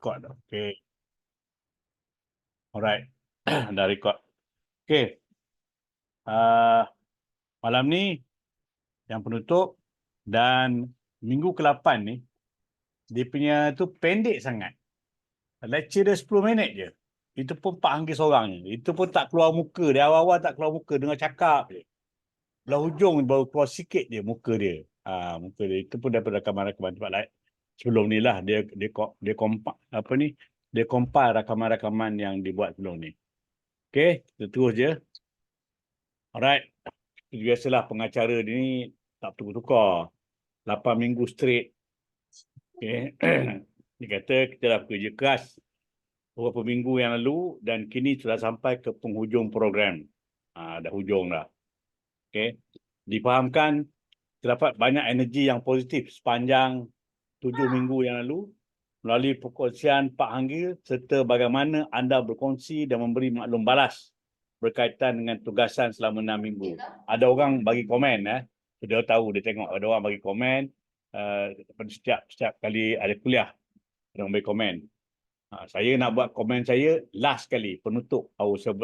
Record. Okay. Alright. Dah record. Okay. Malam ni yang penutup dan minggu ke-8 ni dia punya tu pendek sangat. Lecture dia 10 minit je. Itu pun Pak Hanggir seorang je. Itu pun tak keluar muka. Dia awal-awal tak keluar muka. Dengar cakap je. Belah hujung baru keluar sikit je muka dia. Muka dia. Itu pun daripada rakaman-rakaman tempat lain. Sebelum ni lah dia kompak apa ni? Dia compile rakaman-rakaman yang dibuat sebelum ni. Okay, kita terus je. Alright. Biasalah pengacara dia ni tak tukar-tukar. 8 minggu straight. Okay. Dia kata kita dah bekerja keras beberapa minggu yang lalu dan kini sudah sampai ke penghujung program. Dah hujung dah. Okay. Difahamkan terdapat banyak energi yang positif sepanjang 7 minggu yang lalu melalui perkongsian Pak Hanggir serta bagaimana anda berkongsi dan memberi maklum balas berkaitan dengan tugasan selama 6 minggu. Ada orang bagi komen. Dia tahu, dia tengok ada orang bagi komen. Setiap kali ada kuliah, ada orang bagi komen. Saya nak buat komen saya last kali, penutup. Saya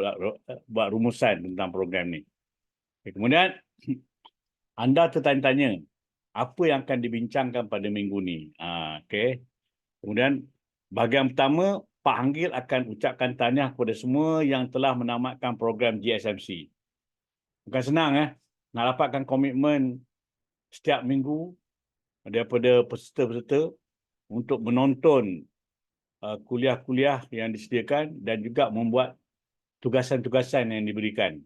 buat rumusan tentang program ni. Kemudian, anda tertanya-tanya, apa yang akan dibincangkan pada minggu ni? Okay. Kemudian, bahagian pertama, Pak Hanggir akan ucapkan tahniah kepada semua yang telah menamatkan program GSMC. Bukan senang nak dapatkan komitmen setiap minggu daripada peserta-peserta untuk menonton kuliah-kuliah yang disediakan dan juga membuat tugasan-tugasan yang diberikan.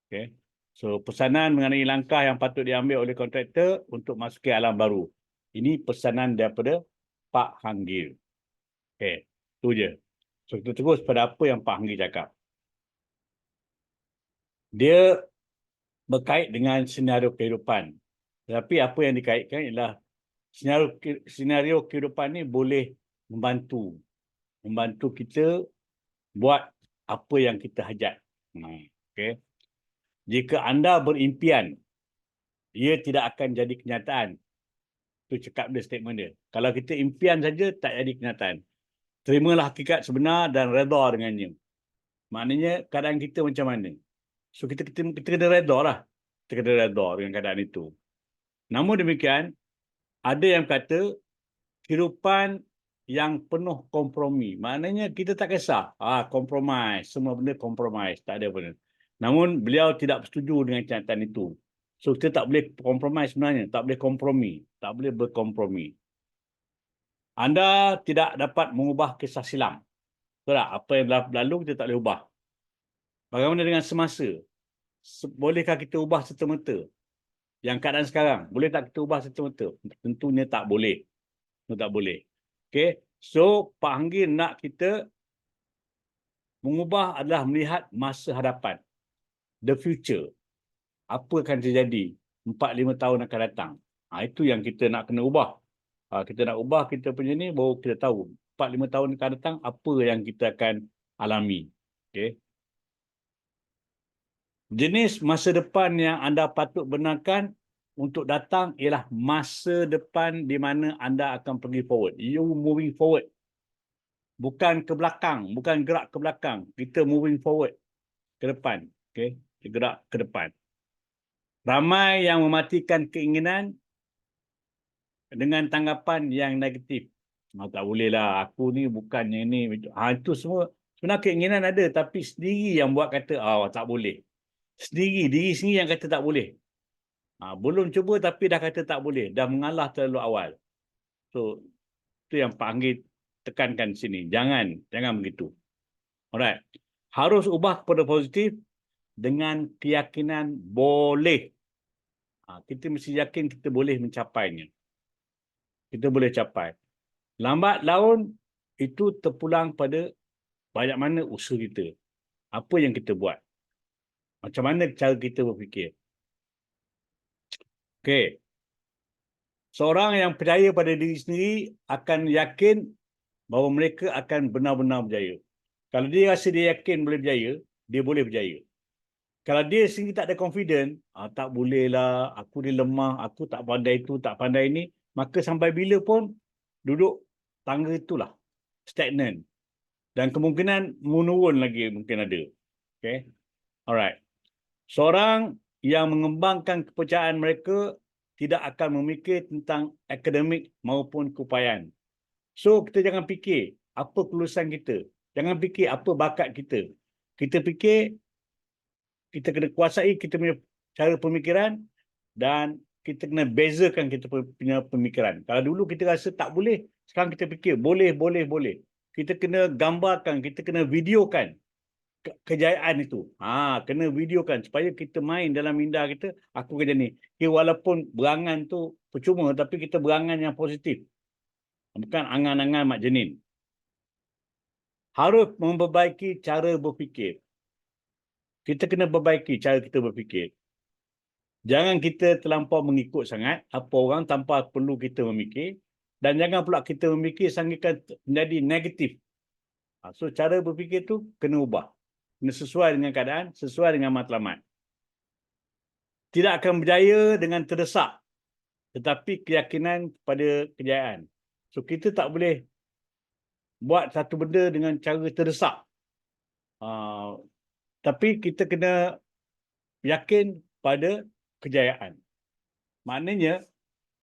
Okay. So, pesanan mengenai langkah yang patut diambil oleh kontraktor untuk masuki alam baru. Ini pesanan daripada Pak Hanggir. Okay, itu je. So, kita terus pada apa yang Pak Hanggir cakap. Dia berkait dengan senario kehidupan. Tetapi apa yang dikaitkan ialah senario kehidupan ni boleh membantu kita buat apa yang kita hajat. Okay. Jika anda berimpian, ia tidak akan jadi kenyataan. Itu cakap dia, statement dia. Kalau kita impian saja, tak jadi kenyataan. Terimalah hakikat sebenar dan redha dengannya. Maknanya keadaan kita macam mana. So kita kena redha lah. Kita kena redha dengan keadaan itu. Namun demikian, ada yang kata kehidupan yang penuh kompromi. Maknanya kita tak kisah. Compromise. Semua benda compromise. Tak ada benda. Namun beliau tidak bersetuju dengan kenyataan itu. So kita tak boleh compromise sebenarnya. Tak boleh kompromi. Tak boleh berkompromi. Anda tidak dapat mengubah kisah silam. Betul tak? Apa yang berlalu kita tak boleh ubah. Bagaimana dengan semasa? Bolehkah kita ubah serta-merta? Yang keadaan sekarang, boleh tak kita ubah serta-merta? Tentunya tak boleh. Tak boleh. Okay. So, Pak Hanggir nak kita mengubah adalah melihat masa hadapan. The future. Apa akan terjadi 4-5 tahun akan datang. Itu yang kita nak kena ubah. Kita nak ubah kita punya ni, baru kita tahu 4-5 tahun akan datang, apa yang kita akan alami. Okay. Jenis masa depan yang anda patut benarkan untuk datang ialah masa depan di mana anda akan pergi forward. You moving forward. Bukan ke belakang, bukan gerak ke belakang. Kita moving forward ke depan. Okay. Gerak ke depan. Ramai yang mematikan keinginan dengan tanggapan yang negatif. Tak boleh lah, aku ni bukannya ni. Itu semua, sebenarnya keinginan ada, tapi sendiri yang buat kata, tak boleh. Diri sendiri yang kata tak boleh. Belum cuba tapi dah kata tak boleh. Dah mengalah terlalu awal. So, itu yang Pak Hanggir tekankan di sini. Jangan begitu. Alright. Harus ubah kepada positif dengan keyakinan boleh. Kita mesti yakin kita boleh mencapainya. Kita boleh capai. Lambat laun itu terpulang pada banyak mana usaha kita. Apa yang kita buat. Macam mana cara kita berfikir. Okey. Seorang yang percaya pada diri sendiri akan yakin bahawa mereka akan benar-benar berjaya. Kalau dia rasa dia yakin boleh berjaya, dia boleh berjaya. Kalau dia sendiri tak ada confident, tak bolehlah, aku ni lemah, aku tak pandai itu, tak pandai ini, maka sampai bila pun duduk tangga itulah. stagnan. Dan kemungkinan menurun lagi mungkin ada. Okay. Alright. Seorang yang mengembangkan kepercayaan mereka tidak akan memikir tentang akademik maupun keupayaan. So, kita jangan fikir apa kelulusan kita. Jangan fikir apa bakat kita. Kita fikir kita kena kuasai kita punya cara pemikiran dan kita kena bezakan kita punya pemikiran. Kalau dulu kita rasa tak boleh, sekarang kita fikir boleh, boleh, boleh. Kita kena gambarkan, kita kena videokan kejayaan itu. Kena videokan supaya kita main dalam minda kita, aku kerja ni. Walaupun berangan tu percuma, tapi kita berangan yang positif. Bukan angan-angan mak jenin. Harus memperbaiki cara berfikir. Kita kena perbaiki cara kita berfikir. Jangan kita terlampau mengikut sangat apa orang tanpa perlu kita memikir. Dan jangan pula kita memikir sehingga menjadi negatif. So, cara berfikir tu kena ubah. Kena sesuai dengan keadaan, sesuai dengan matlamat. Tidak akan berjaya dengan terdesak. Tetapi keyakinan pada kejayaan. So, kita tak boleh buat satu benda dengan cara terdesak. Tapi kita kena yakin pada kejayaan. Maknanya,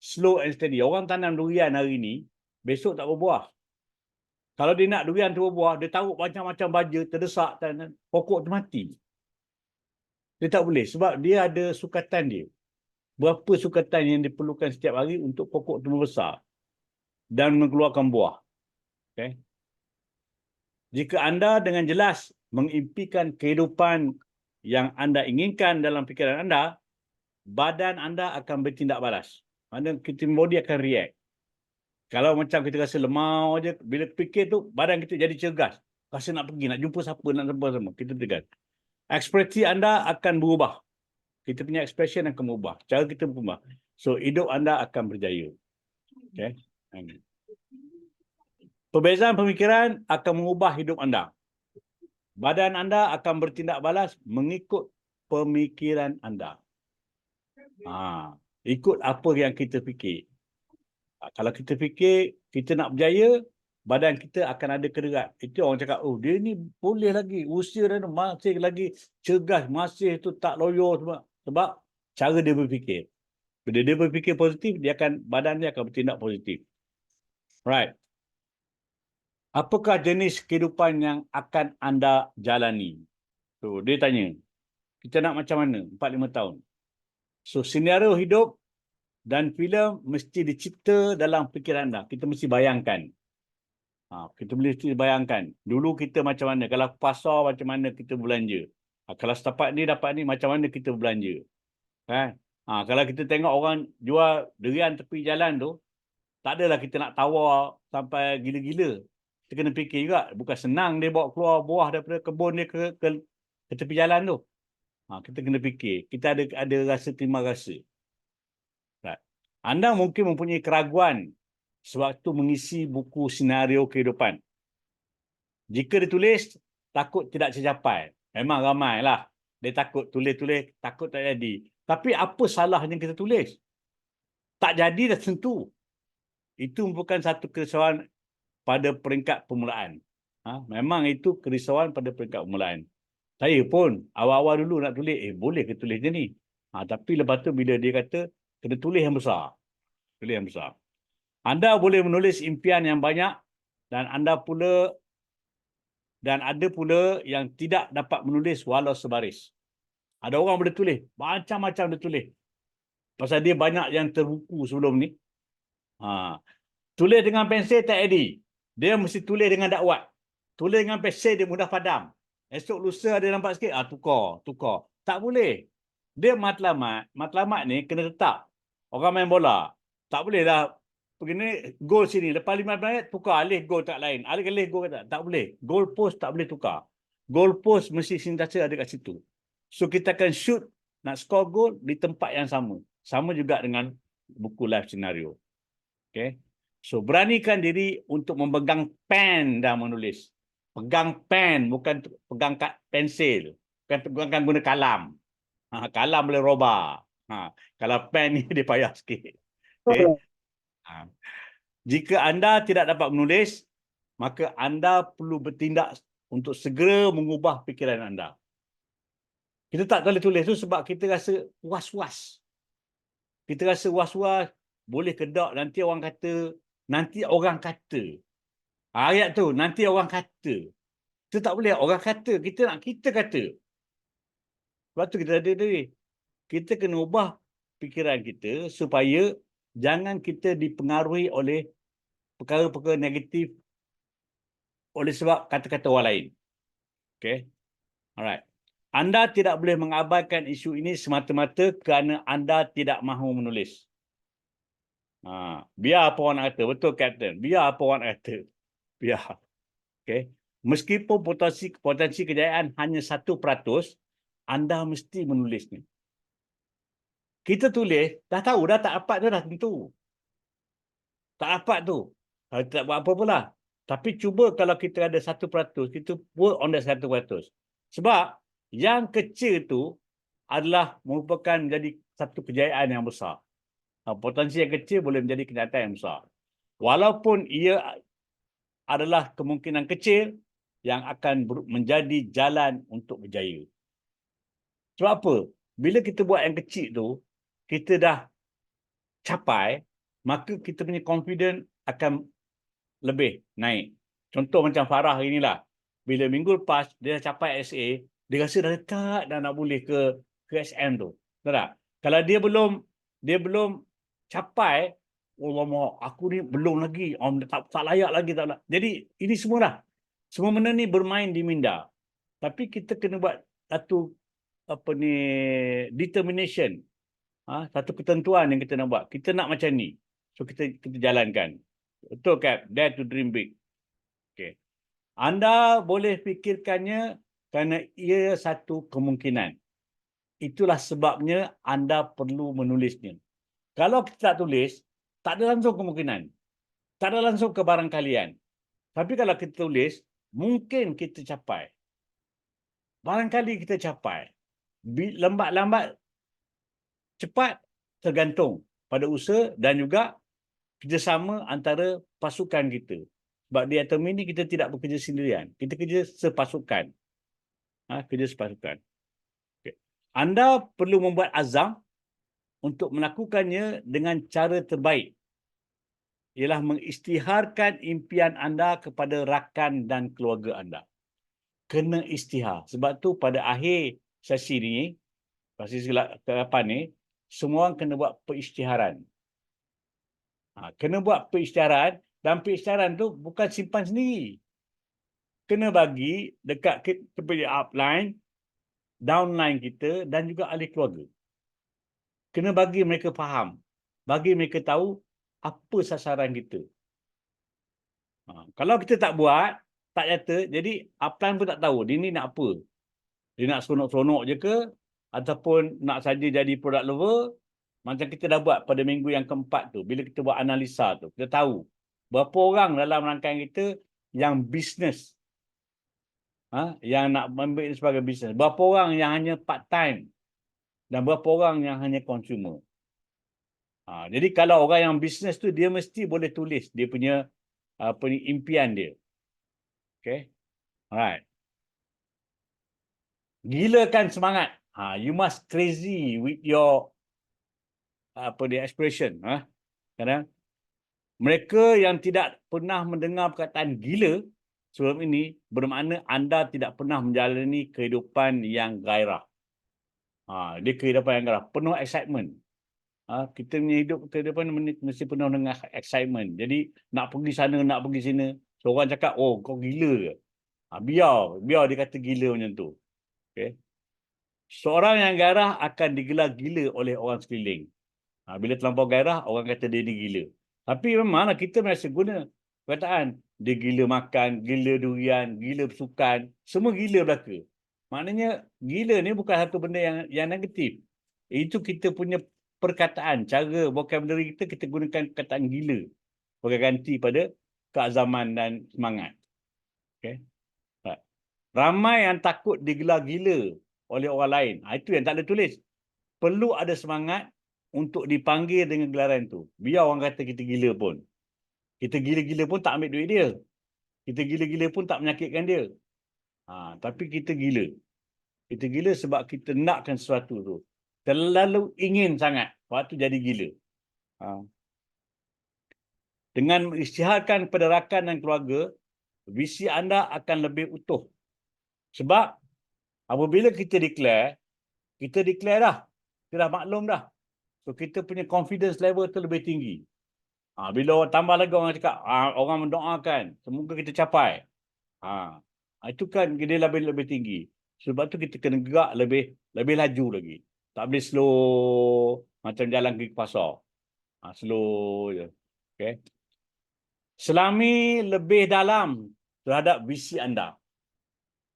slow and steady. Orang tanam durian hari ni, besok tak berbuah. Kalau dia nak durian tu berbuah, dia taruh macam-macam baja, terdesak, pokok tu mati. Dia tak boleh sebab dia ada sukatan dia. Berapa sukatan yang diperlukan setiap hari untuk pokok tu membesar dan mengeluarkan buah. Okay? Jika anda dengan jelas mengimpikan kehidupan yang anda inginkan dalam fikiran anda, badan anda akan bertindak balas. Maksudnya kita body akan react. Kalau macam kita rasa lemau aja, bila fikir tu, badan kita jadi cergas. Rasa nak pergi, nak jumpa siapa, nak jumpa sama. Kita tegas. Ekspresi anda akan berubah. Kita punya expression akan berubah. Cara kita berubah. So, hidup anda akan berjaya. Okay? Perbezaan pemikiran akan mengubah hidup anda. Badan anda akan bertindak balas mengikut pemikiran anda. Ikut apa yang kita fikir. Kalau kita fikir kita nak berjaya, badan kita akan ada kederat. Itu orang cakap, oh dia ni boleh lagi, usia dia masih lagi cergas, masih tu tak loyo sebab cara dia berfikir. Bila dia berfikir positif, badan dia akan bertindak positif. Right. Apakah jenis kehidupan yang akan anda jalani? So, dia tanya, kita nak macam mana 4-5 tahun? So, senario hidup dan filem mesti dicipta dalam fikiran anda. Kita mesti bayangkan. Kita mesti bayangkan. Dulu kita macam mana? Kalau pasar macam mana kita belanja? Kalau setapak ni dapat ni, macam mana kita belanja? Kan? Kalau kita tengok orang jual durian tepi jalan tu, tak adalah kita nak tawar sampai gila-gila. Kita kena fikir juga. Bukan senang dia bawa keluar buah daripada kebun dia ke tepi jalan tu. Kita kena fikir. Kita ada rasa terima rasa. Anda mungkin mempunyai keraguan sewaktu mengisi buku senario kehidupan. Jika ditulis, takut tidak tercapai. Memang ramailah. Dia takut tulis-tulis, takut tak jadi. Tapi apa salahnya kita tulis? Tak jadi dah tentu. Itu bukan satu kerisauan pada peringkat permulaan. Memang itu kerisauan pada peringkat permulaan. Saya pun awal-awal dulu nak tulis, boleh ke tulis je ni? Tapi lepas tu bila dia kata, kena tulis yang besar. Tulis yang besar. Anda boleh menulis impian yang banyak dan ada pula yang tidak dapat menulis walau sebaris. Ada orang boleh tulis, macam-macam dia tulis. Pasal dia banyak yang terbuku sebelum ni. Tulis dengan pensel tak edit. Dia mesti tulis dengan dakwat. Tulis dengan pensel dia mudah padam. Esok lusa ada nampak sikit, tukar. Tak boleh. Dia matlamat ni kena tetap. Orang main bola. Tak boleh dah begini gol sini. Lepas 5 minit tukar alih gol tak lain. Alih gol tak boleh. Goal post tak boleh tukar. Goal post mesti sentiasa ada kat situ. So kita akan shoot nak score gol di tempat yang sama. Sama juga dengan buku live scenario. Okay. So beranikan diri untuk memegang pen dan menulis. Pegang pen, bukan pegang pensil. Bukan guna kalam. Kalam boleh robah. Kalau pen ni dia payah sikit. Okay. Jika anda tidak dapat menulis, maka anda perlu bertindak untuk segera mengubah fikiran anda. Kita tak boleh tulis tu sebab kita rasa was-was. Kita rasa was-was, boleh ke tak nanti orang kata, nanti orang kata. Ayat tu, nanti orang kata. Kita tak boleh orang kata, kita nak kita kata. Sebab tu kita ada tadi. Kita kena ubah fikiran kita supaya jangan kita dipengaruhi oleh perkara-perkara negatif oleh sebab kata-kata orang lain. Okay? Alright. Anda tidak boleh mengabaikan isu ini semata-mata kerana anda tidak mahu menulis. Biar apa orang nak kata. Betul, Captain. Biar apa orang nak kata. Biar. Okay. Meskipun potensi kejayaan hanya 1%, anda mesti menulisnya. Kita tulis, dah tahu dah tak dapat tu dah tentu. Tak dapat tu. Tak buat apa pula. Tapi cuba kalau kita ada 1%, kita work on that 1%. Sebab yang kecil tu adalah merupakan menjadi satu kejayaan yang besar. Potensi yang kecil boleh menjadi kenyataan yang besar. Walaupun ia adalah kemungkinan kecil yang akan menjadi jalan untuk berjaya. Sebab apa? Bila kita buat yang kecil tu, kita dah capai, maka kita punya confidence akan lebih naik. Contoh macam Farah inilah. Bila minggu lepas, dia dah capai SA, dia rasa dah dekat dah nak boleh ke SM tu. Tahu tak? Kalau dia belum capai, Allah, aku ni belum lagi. Tak layak lagi. Tak. Jadi, ini semua dah. Semua benda ni bermain di minda. Tapi kita kena buat satu determination. Satu ketentuan yang kita nak buat. Kita nak macam ni. So, kita jalankan. Betul, Cap? Dare to dream big. Okay. Anda boleh fikirkannya kerana ia satu kemungkinan. Itulah sebabnya anda perlu menulisnya. Kalau kita tak tulis, tak ada langsung kemungkinan. Tak ada langsung kebarangkalian. Tapi kalau kita tulis, mungkin kita capai. Barangkali kita capai. Lambat-lambat, cepat, tergantung pada usaha dan juga kerjasama antara pasukan kita. Sebab di atom ini kita tidak bekerja sendirian. Kita kerja sepasukan. Kerja sepasukan. Okay. Anda perlu membuat azam untuk melakukannya dengan cara terbaik. Ialah mengisytiharkan impian anda kepada rakan dan keluarga anda. Kena isytihar. Sebab tu pada akhir sesi ni, sesi ke-8 ni, semua orang kena buat perisytiharan. Kena buat perisytiharan, dan perisytiharan tu bukan simpan sendiri. Kena bagi dekat kita punya upline, downline kita dan juga ahli keluarga. Kena bagi mereka faham. Bagi mereka tahu apa sasaran kita. Kalau kita tak buat, tak nyata, jadi upline pun tak tahu dia ni nak apa. Dia nak seronok-seronok je ke? Ataupun nak saja jadi product lover? Macam kita dah buat pada minggu yang keempat tu. Bila kita buat analisa tu, kita tahu berapa orang dalam rangkaian kita yang bisnes. Yang nak ambil sebagai bisnes. Berapa orang yang hanya part time. Dan berapa orang yang hanya consumer. Jadi kalau orang yang bisnes tu, dia mesti boleh tulis dia punya impian dia. Okay. Alright. Gilakan semangat. You must crazy with your expression. Kadang mereka yang tidak pernah mendengar perkataan gila sebelum ini bermakna anda tidak pernah menjalani kehidupan yang gairah. Dia kehidupan yang gairah, penuh excitement. Kita punya kehidupan mesti penuh dengan excitement. Jadi nak pergi sana, nak pergi sini. Seorang cakap, oh kau gila ke? Biar dia kata gila macam tu. Okay. Seorang yang gairah akan digelar gila oleh orang sekeliling. Bila terlampau gairah, orang kata dia ni gila. Tapi memanglah kita masih guna perkataan. Dia gila makan, gila durian, gila bersukan. Semua gila belaka. Maknanya gila ni bukan satu benda yang negatif. Itu kita punya perkataan. Cara vocabulary kita gunakan perkataan gila. Berganti pada keazaman dan semangat. Okay. Ramai yang takut digelar gila oleh orang lain. Itu yang tak boleh tulis. Perlu ada semangat untuk dipanggil dengan gelaran tu. Biar orang kata kita gila pun. Kita gila-gila pun tak ambil duit dia. Kita gila-gila pun tak menyakitkan dia. Tapi kita gila. Kita gila sebab kita nakkan sesuatu tu. Terlalu ingin sangat. Waktu jadi gila. Dengan mengisytiharkan kepada rakan dan keluarga, visi anda akan lebih utuh. Sebab apabila kita declare dah. Kita dah maklum dah. So kita punya confidence level tu lebih tinggi. Bila tambah lagi orang cakap, orang mendoakan, semoga kita capai. Itu kan dia lebih tinggi. Sebab tu kita kena gerak lebih laju lagi. Tak boleh slow macam jalan pergi ke pasar. Slow je. Okay. Selami lebih dalam terhadap visi anda.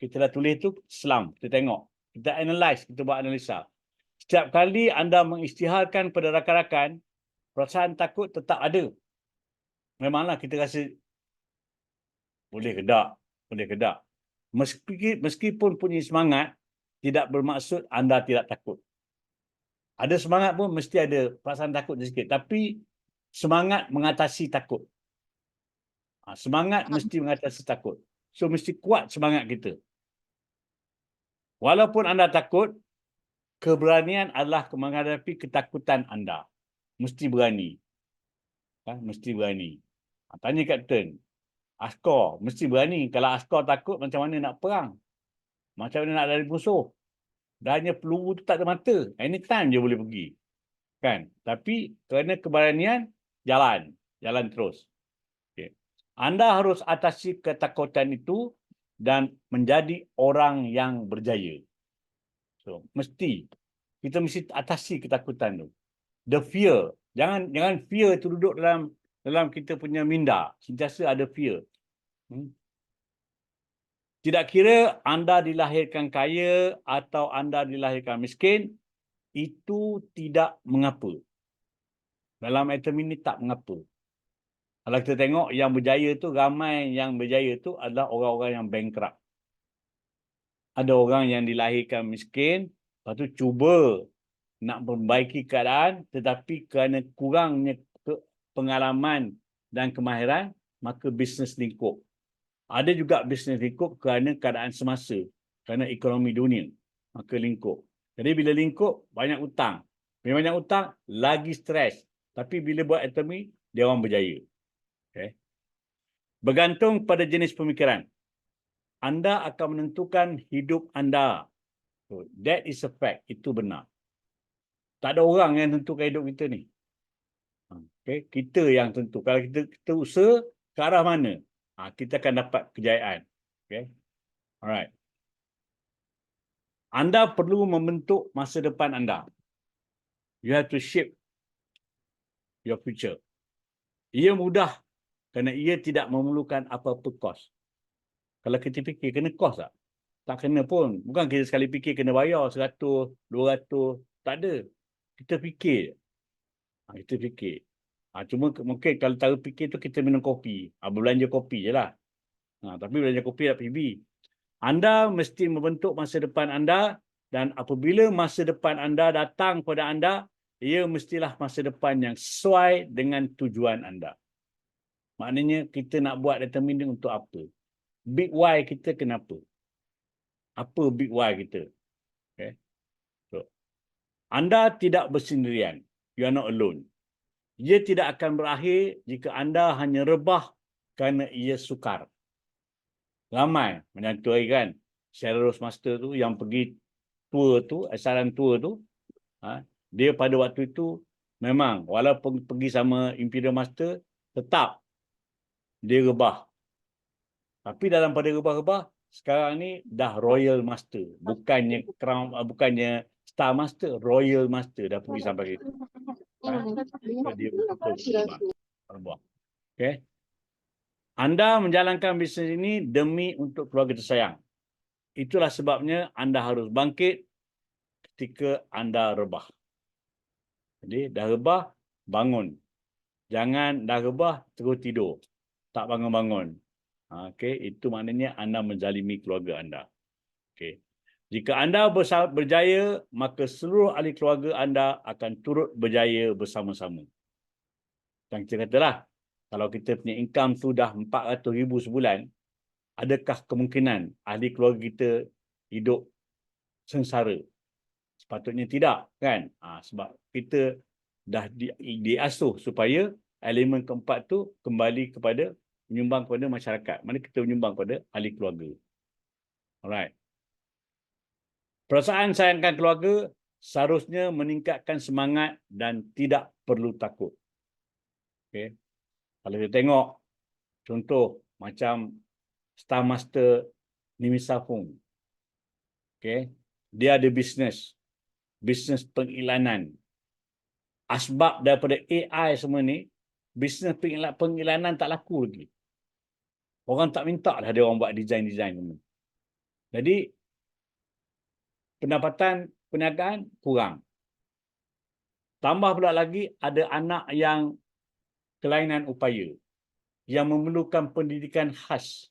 Kita dah tulis tu, selam. Kita tengok. Kita analyse, kita buat analisa. Setiap kali anda mengisytiharkan pada rakan-rakan, perasaan takut tetap ada. Memanglah kita rasa boleh ke tak. Meskipun punya semangat, tidak bermaksud anda tidak takut. Ada semangat pun mesti ada perasaan takut sikit. Tapi semangat mengatasi takut. Semangat mesti mengatasi takut. So mesti kuat semangat kita. Walaupun anda takut, keberanian adalah menghadapi ketakutan anda. Mesti berani. Mesti berani. Tanya kapten. Askar mesti berani. Kalau askar takut, macam mana nak perang? Macam mana nak lari musuh? Dah hanya peluru tu tak ada mata. Anytime je boleh pergi. Kan? Tapi kerana keberanian, jalan terus. Okay. Anda harus atasi ketakutan itu dan menjadi orang yang berjaya. So, kita mesti atasi ketakutan tu. The fear. Jangan fear tu duduk dalam kita punya minda. Sentiasa ada fear. Tidak kira anda dilahirkan kaya atau anda dilahirkan miskin, itu tidak mengapa. Dalam item ini tak mengapa. Kalau kita tengok yang berjaya tu, ramai yang berjaya tu adalah orang-orang yang bankrupt. Ada orang yang dilahirkan miskin, lepas tu cuba nak memperbaiki keadaan, tetapi kerana kurangnya pengalaman dan kemahiran, maka bisnes lingkup. Ada juga bisnes lingkup kerana keadaan semasa, kerana ekonomi dunia, maka lingkup. Jadi bila lingkup, banyak hutang. Bila banyak hutang, lagi stres. Tapi bila buat ekonomi, dia orang berjaya. Okay. Bergantung pada jenis pemikiran. Anda akan menentukan hidup anda. So, that is a fact. Itu benar. Tak ada orang yang tentukan hidup kita ni. Okay. Kita yang tentu. Kalau kita usaha, ke arah mana? Kita akan dapat kejayaan. Okay. Alright. Anda perlu membentuk masa depan anda. You have to shape your future. Ia mudah kerana ia tidak memerlukan apa-apa kos. Kalau kita fikir, kena kos tak? Tak kena pun. Bukan kita sekali fikir kena bayar 100, 200. Tak ada. Kita fikir. Kita fikir. Cuma mungkin kalau cara fikir tu kita minum kopi. Berbelanja kopi je lah. Tapi belanja kopi tak PB. Anda mesti membentuk masa depan anda dan apabila masa depan anda datang pada anda, ia mestilah masa depan yang sesuai dengan tujuan anda. Maknanya kita nak buat determining untuk apa? Big why kita kenapa? Apa big why kita? Okay. So, anda tidak bersendirian. You are not alone. Ia tidak akan berakhir jika anda hanya rebah kerana ia sukar. Ramai macam tu kan. Sheryl Rose Master tu yang pergi tour tu, asaran tour tu, dia pada waktu itu memang walaupun pergi sama Imperial Master, tetap dia rebah. Tapi dalam pada rebah-rebah, sekarang ni dah Royal Master. Bukannya Crown, bukannya Star Master, Royal Master dah pergi sampai ke situ. Dia betul-betul. Okay. Anda menjalankan bisnes ini demi untuk keluarga tersayang. Itulah sebabnya anda harus bangkit ketika anda rebah. Jadi dah rebah, bangun. Jangan dah rebah, terus tidur. Tak bangun-bangun. Okay. Itu maknanya anda menzalimi keluarga anda. Okay. Jika anda berjaya, maka seluruh ahli keluarga anda akan turut berjaya bersama-sama. Dan kita katalah, kalau kita punya income tu dah 400,000 sebulan, adakah kemungkinan ahli keluarga kita hidup sengsara? Sepatutnya tidak, kan? Sebab kita dah diasuh supaya elemen keempat tu kembali kepada menyumbang kepada masyarakat. Mana kita menyumbang kepada ahli keluarga. Alright. Perasaan sayangkan keluarga seharusnya meningkatkan semangat dan tidak perlu takut. Okay. Kalau kita tengok contoh macam Star Master Nimisa Fung. Okay. Dia ada bisnes pengiklanan. Asbab daripada AI semua ni, bisnes pengiklanan tak laku lagi. Orang tak minta dah dia orang buat design-design semua. Jadi, pendapatan perniagaan kurang. Tambah pula lagi, ada anak yang kelainan upaya, yang memerlukan pendidikan khas.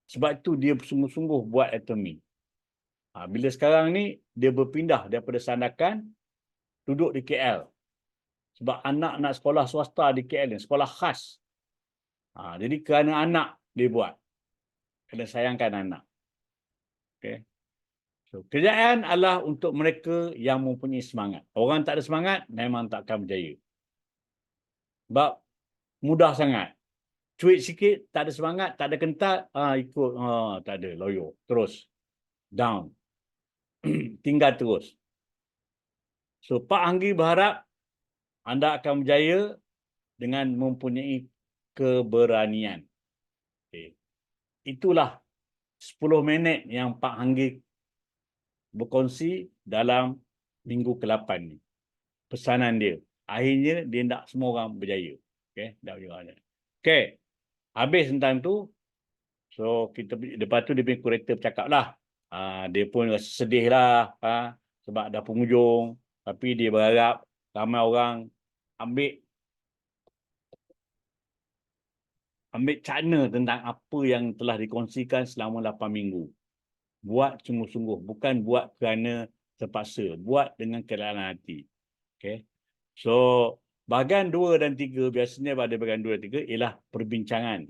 Sebab itu dia sungguh-sungguh buat atomi. Bila sekarang ni, dia berpindah daripada Sandakan, duduk di KL. Sebab anak nak sekolah swasta di KL ni, sekolah khas. Jadi kerana anak dia buat. Kena sayangkan anak. Okay. So, kejayaan adalah untuk mereka yang mempunyai semangat. Orang tak ada semangat, memang tak akan berjaya. Sebab mudah sangat. Cuit sikit, tak ada semangat, tak ada kental, ikut, tak ada, loyo. Terus. Down. Tinggal terus. So, Pak Hanggi berharap anda akan berjaya dengan mempunyai keberanian. Okay. Itulah 10 minit yang Pak Hanggi berkongsi dalam minggu ke-8 ni. Pesanan dia. Akhirnya dia nak semua orang berjaya. Okey, dah berjaya. Okey. Habis tentang tu. So kita lepas tu dia punya kurator bercakap lah. Dia pun rasa sedih lah. Sebab dah penghujung. Tapi dia berharap ramai orang ambil cakna tentang apa yang telah dikongsikan selama 8 minggu. Buat sungguh-sungguh. Bukan buat kerana terpaksa. Buat dengan kerelaan hati. Okay. So, bahagian 2 dan 3, biasanya pada bahagian 2 dan 3 ialah perbincangan.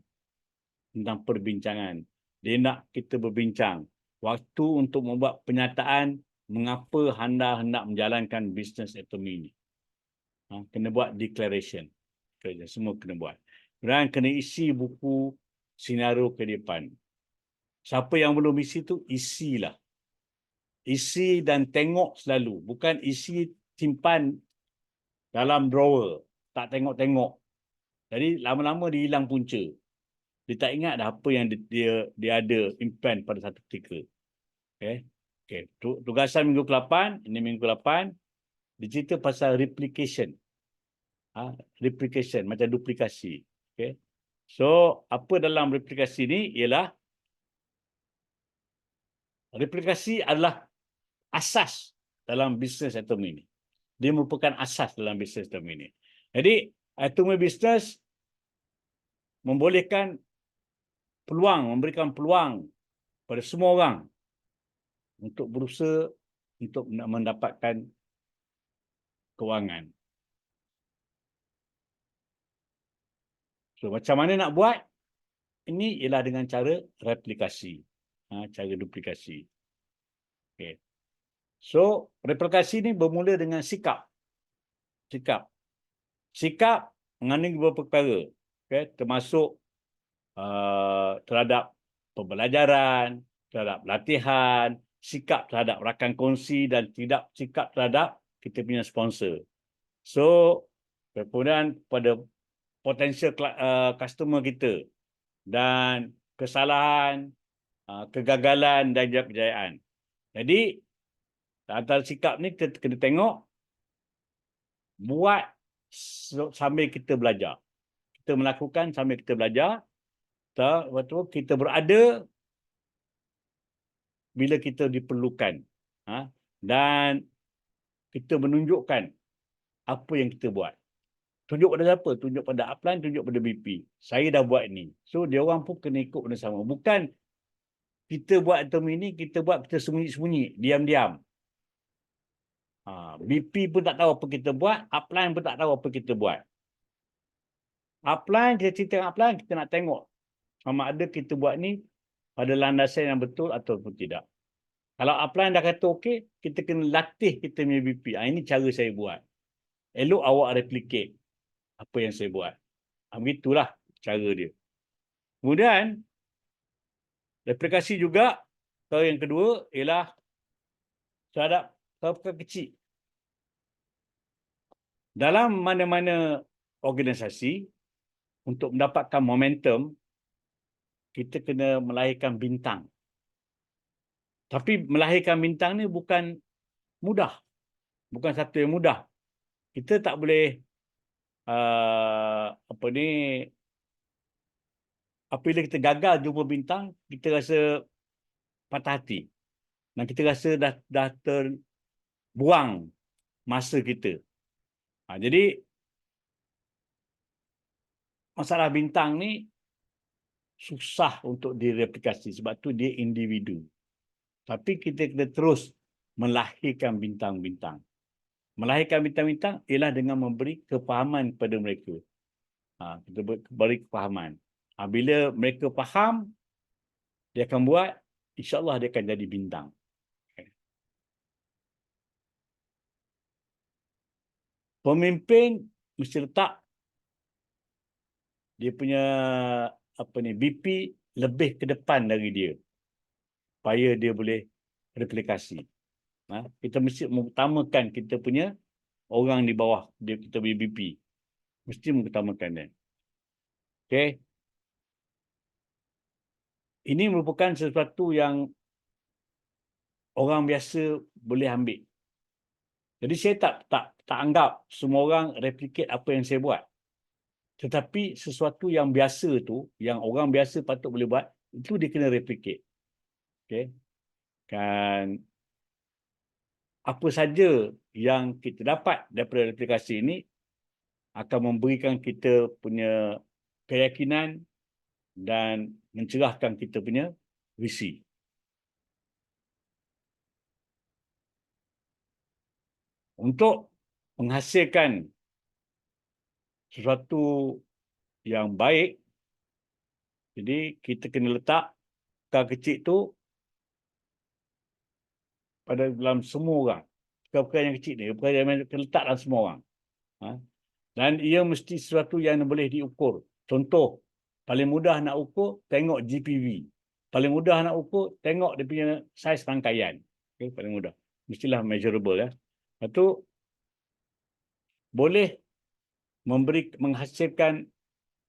Tentang perbincangan. Dia nak kita berbincang. Waktu untuk membuat penyataan mengapa anda hendak menjalankan bisnes atomi ini. Kena buat declaration. Semua kena buat. Dan kena isi buku senario kehidupan. Siapa yang belum isi tu, isilah. Isi dan tengok selalu. Bukan isi simpan dalam drawer. Tak tengok-tengok. Jadi lama-lama dia hilang punca. Dia tak ingat dah apa yang dia ada impan pada satu ketika. Okay. Okay. Tugasan minggu ke-8. Ini minggu ke-8. Dia cerita pasal replication. Replication. Macam duplikasi. Okay. So, apa dalam replikasi ni ialah replikasi adalah asas dalam bisnes atomi ini. Dia merupakan asas dalam bisnes atomi ini. Jadi, atomi bisnes memberikan peluang pada semua orang untuk berusaha untuk mendapatkan kewangan. So, macam mana nak buat? Ini ialah dengan cara replikasi. Cara duplikasi. Okay. So, replikasi ni bermula dengan sikap. Sikap mengandungi beberapa perkara. Okay. Termasuk terhadap pembelajaran, terhadap latihan, sikap terhadap rakan kongsi dan tidak sikap terhadap kita punya sponsor. So, kemudian pada potensial customer kita dan kesalahan, kegagalan dan juga kejayaan. Jadi, antara sikap ni kita kena tengok, buat sambil kita belajar. Kita melakukan sambil kita belajar. Waktu kita berada bila kita diperlukan. Dan kita menunjukkan apa yang kita buat. Tunjuk pada siapa? Tunjuk pada upline, tunjuk pada BP. Saya dah buat ni. So, dia orang pun kena ikut benda sama. Bukan kita buat atomi ni, kita buat kita sembunyi-sembunyi, diam-diam. BP pun tak tahu apa kita buat, upline pun tak tahu apa kita buat. Upline, kita cerita dengan upline, kita nak tengok sama ada kita buat ni pada landasan yang betul ataupun tidak. Kalau upline dah kata okey, kita kena latih kita punya BP. Ini cara saya buat. Elok awak replicate apa yang saya buat. Begitulah cara dia. Kemudian, replikasi juga, cara yang kedua ialah terhadap perkara kecil. Dalam mana-mana organisasi, untuk mendapatkan momentum, kita kena melahirkan bintang. Tapi melahirkan bintang ni bukan mudah. Bukan satu yang mudah. Kita tak boleh apabila kita gagal jumpa bintang, kita rasa patah hati. Dan kita rasa dah terbuang masa kita. Jadi, masalah bintang ni susah untuk direplikasi sebab tu dia individu. Tapi kita kena terus melahirkan bintang-bintang. Melahirkan bintang-bintang ialah dengan memberi kefahaman kepada mereka. Kita beri kefahaman. Bila mereka faham, dia akan buat, insya-Allah dia akan jadi bintang. Pemimpin mesti letak dia punya BP lebih ke depan dari dia supaya dia boleh replikasi. Kita mesti mengutamakan kita punya orang di bawah dia, kita punya BP. Mesti mengutamakan dia. Okey. Ini merupakan sesuatu yang orang biasa boleh ambil. Jadi saya tak anggap semua orang replicate apa yang saya buat. Tetapi sesuatu yang biasa tu, yang orang biasa patut boleh buat, itu dia kena replicate. Okey. Kan apa saja yang kita dapat daripada replikasi ini akan memberikan kita punya keyakinan dan mencerahkan kita punya visi. Untuk menghasilkan sesuatu yang baik, jadi kita kena letak perkara kecil tu pada dalam semua orang. Perkara-perkara yang kecil ni, perkara yang kena letak dalam semua orang. Dan ia mesti sesuatu yang boleh diukur. Contoh, paling mudah nak ukur, tengok GPV. Paling mudah nak ukur, tengok dia punya saiz rangkaian. Okay, paling mudah. Mestilah measurable. Lepas tu, boleh menghasilkan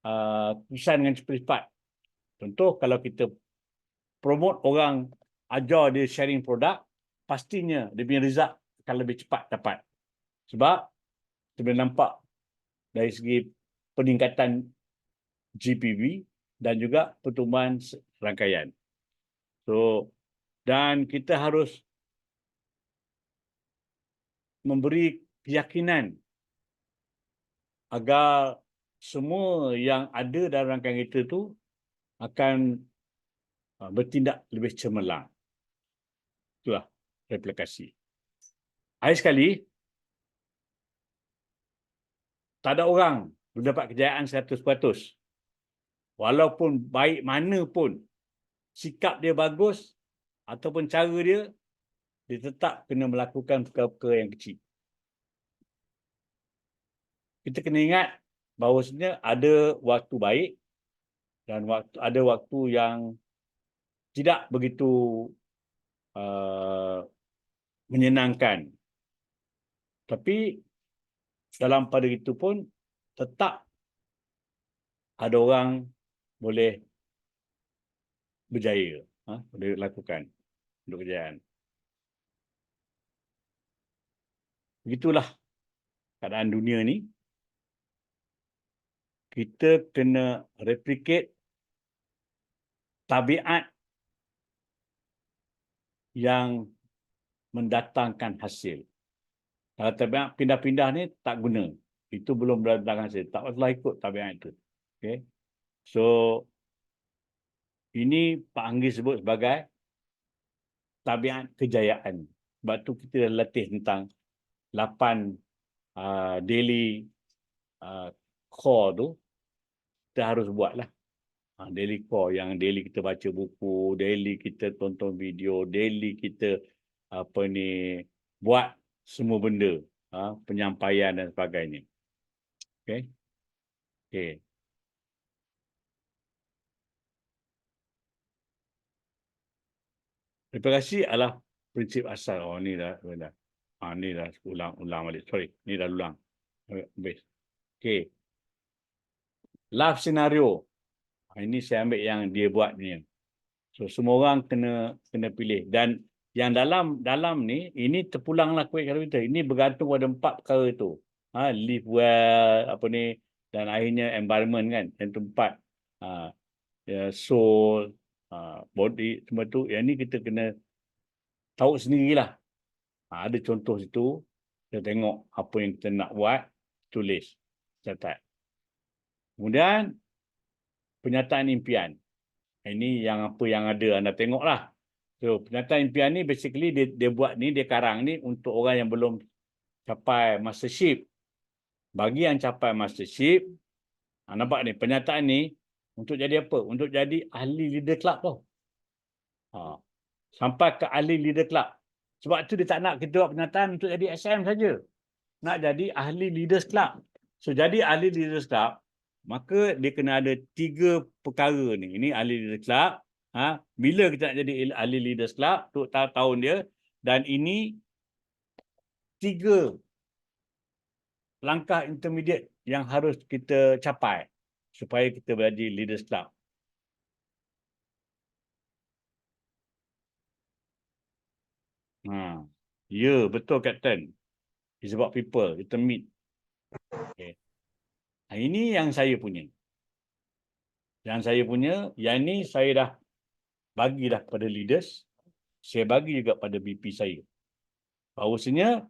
keputusan dengan cepat-cepat. Contoh, kalau kita promote orang, ajar dia sharing produk, pastinya dia punya result akan lebih cepat dapat. Sebab, kita boleh nampak dari segi peningkatan GPV dan juga pertumbuhan rangkaian. Dan kita harus memberi keyakinan agar semua yang ada dalam rangkaian kita tu akan bertindak lebih cemerlang. Itulah replikasi. Akhir sekali, tak ada orang mendapat kejayaan 100%. Walaupun baik mana pun sikap dia bagus ataupun cara dia tetap kena melakukan perkara-perkara yang kecil. Kita kena ingat bahawa sebenarnya ada waktu baik dan ada waktu yang tidak begitu menyenangkan. Tapi dalam pada itu pun tetap ada orang boleh berjaya, boleh lakukan untuk kejayaan. Begitulah keadaan dunia ni. Kita kena replicate tabiat yang mendatangkan hasil. Kalau tabiat pindah-pindah ni tak guna. Itu belum mendatangkan hasil. Tak usah ikut tabiat itu. Okay. So, ini Pak Anggi sebut sebagai tabiat kejayaan. Sebab tu kita dah latih tentang 8 daily core tu. Kita harus buatlah. Daily core yang daily kita baca buku, daily kita tonton video, daily kita buat semua benda, penyampaian dan sebagainya. Okey. Okey. Reparasi adalah prinsip asal. Oh, ni dah. Ni dah ulang balik. Sorry, ni dah ulang. Habis. Okey. Life scenario. Ini saya ambil yang dia buat ni. So semua orang kena pilih, dan yang dalam ni ini terpulanglah kuih kalau kita. Ini bergantung pada 4 perkara tu. Live well dan akhirnya environment kan. Yang tu 4. Soul, body, semua tu. Yang ni kita kena tahu sendirilah. Ada contoh situ, kita tengok apa yang kita nak buat, tulis, catat. Kemudian penyataan impian. Ini yang apa yang ada anda tengoklah. So penyataan impian ni basically dia buat ni, dia karang ni untuk orang yang belum capai mastership. Bagi yang capai mastership, nampak ni penyataan ni untuk jadi apa? Untuk jadi ahli leader club tau. Sampai ke ahli leader club. Sebab tu dia tak nak kita buat penyataan untuk jadi SM saja. Nak jadi ahli leaders club. So jadi ahli leaders club, maka dia kena ada 3 perkara ni. Ini ahli leaders club. Bila kita nak jadi ahli leaders club, untuk tahun dia. Dan ini 3 langkah intermediate yang harus kita capai supaya kita menjadi leaders club. Ya, betul Captain. It's about people. Kita meet. Okay. Ini yang saya punya. Yang ni saya dah bagi dah pada leaders. Saya bagi juga pada BP saya. Bahawasanya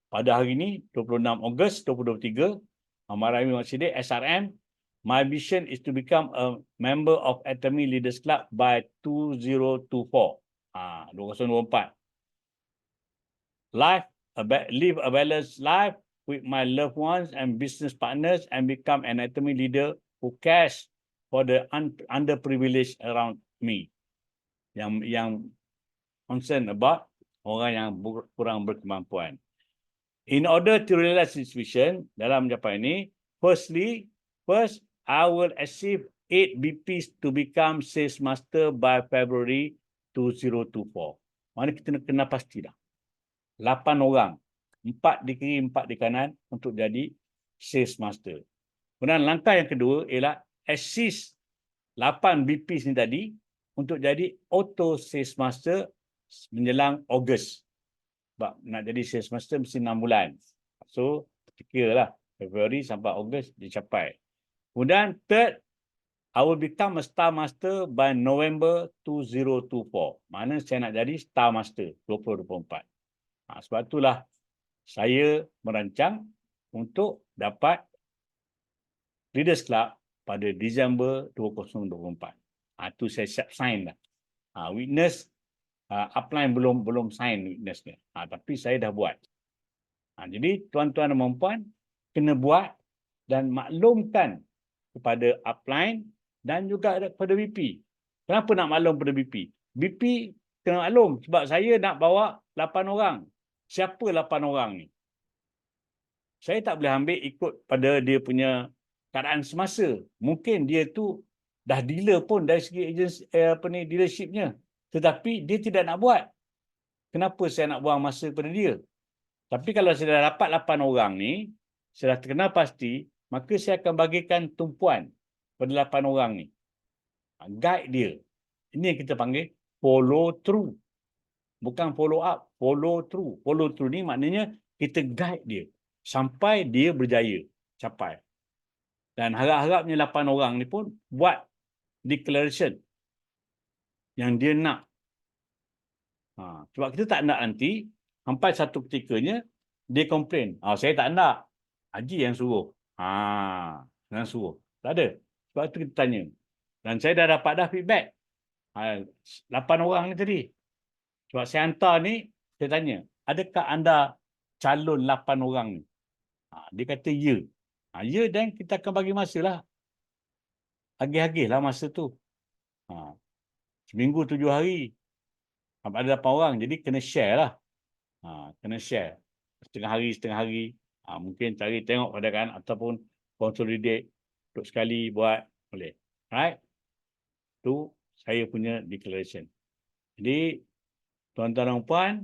pada hari ini 26 Ogos 2023, Ahmad Rahimi Mat Sidik SRM, my vision is to become a member of Atomy Leaders Club by 2024. 2024. Live a balanced life with my loved ones and business partners and become an Atomy leader who cares for the underprivileged around me. Yang concern about orang yang kurang berkemampuan. In order to realize this vision, dalam mencapai ini, first, I will achieve 8 BPs to become sales master by February 2024. Mana kita kena pasti dah. 8 orang. 4 di kiri, 4 di kanan untuk jadi sales master. Kemudian langkah yang kedua ialah assist 8 BPs ni tadi untuk jadi auto sales master menjelang Ogos. Sebab nak jadi sales master mesti 6 bulan. So, kira lah. Februari sampai Ogos dicapai. Kemudian, third, I will become a star master by November 2024. Mana saya nak jadi star master 2024. Sebab itulah saya merancang untuk dapat Leaders Club pada Disember 2024. Itu saya siap sign dah. Witness, upline belum sign witness ni. Tapi saya dah buat. Jadi tuan-tuan dan puan-puan kena buat dan maklumkan kepada upline dan juga kepada BP. Kenapa nak maklum kepada BP? BP kena maklum sebab saya nak bawa 8 orang. Siapa 8 orang ni? Saya tak boleh ambil ikut pada dia punya keadaan semasa. Mungkin dia tu dah dealer pun dari segi agensi dealershipnya. Tetapi dia tidak nak buat. Kenapa saya nak buang masa kepada dia? Tapi kalau saya dah dapat 8 orang ni, saya dah terkenal pasti, maka saya akan bagikan tumpuan pada 8 orang ni. Guide dia. Ini yang kita panggil follow through. Bukan follow up, follow through. Follow through ni maknanya kita guide dia sampai dia berjaya capai. Dan harap-harapnya 8 orang ni pun buat declaration yang dia nak. Sebab kita tak nak nanti sampai satu ketikanya dia komplain. Saya tak nak. Haji yang suruh. Yang suruh. Tak ada. Sebab itu kita tanya. Dan saya dah dapat dah feedback. 8 orang ni tadi. Sebab saya hantar ni, saya tanya, adakah anda calon 8 orang ni? Dia kata ya. Ya, dan kita akan bagi masa lah. Agih-agih lah masa tu. Ha. Seminggu 7 hari. Ada 8 orang. Jadi kena share lah. Kena share. Setengah hari. Mungkin cari tengok pada kan ataupun consolidate untuk sekali buat boleh. Right? Tu saya punya declaration. Jadi tuan-tuan dan puan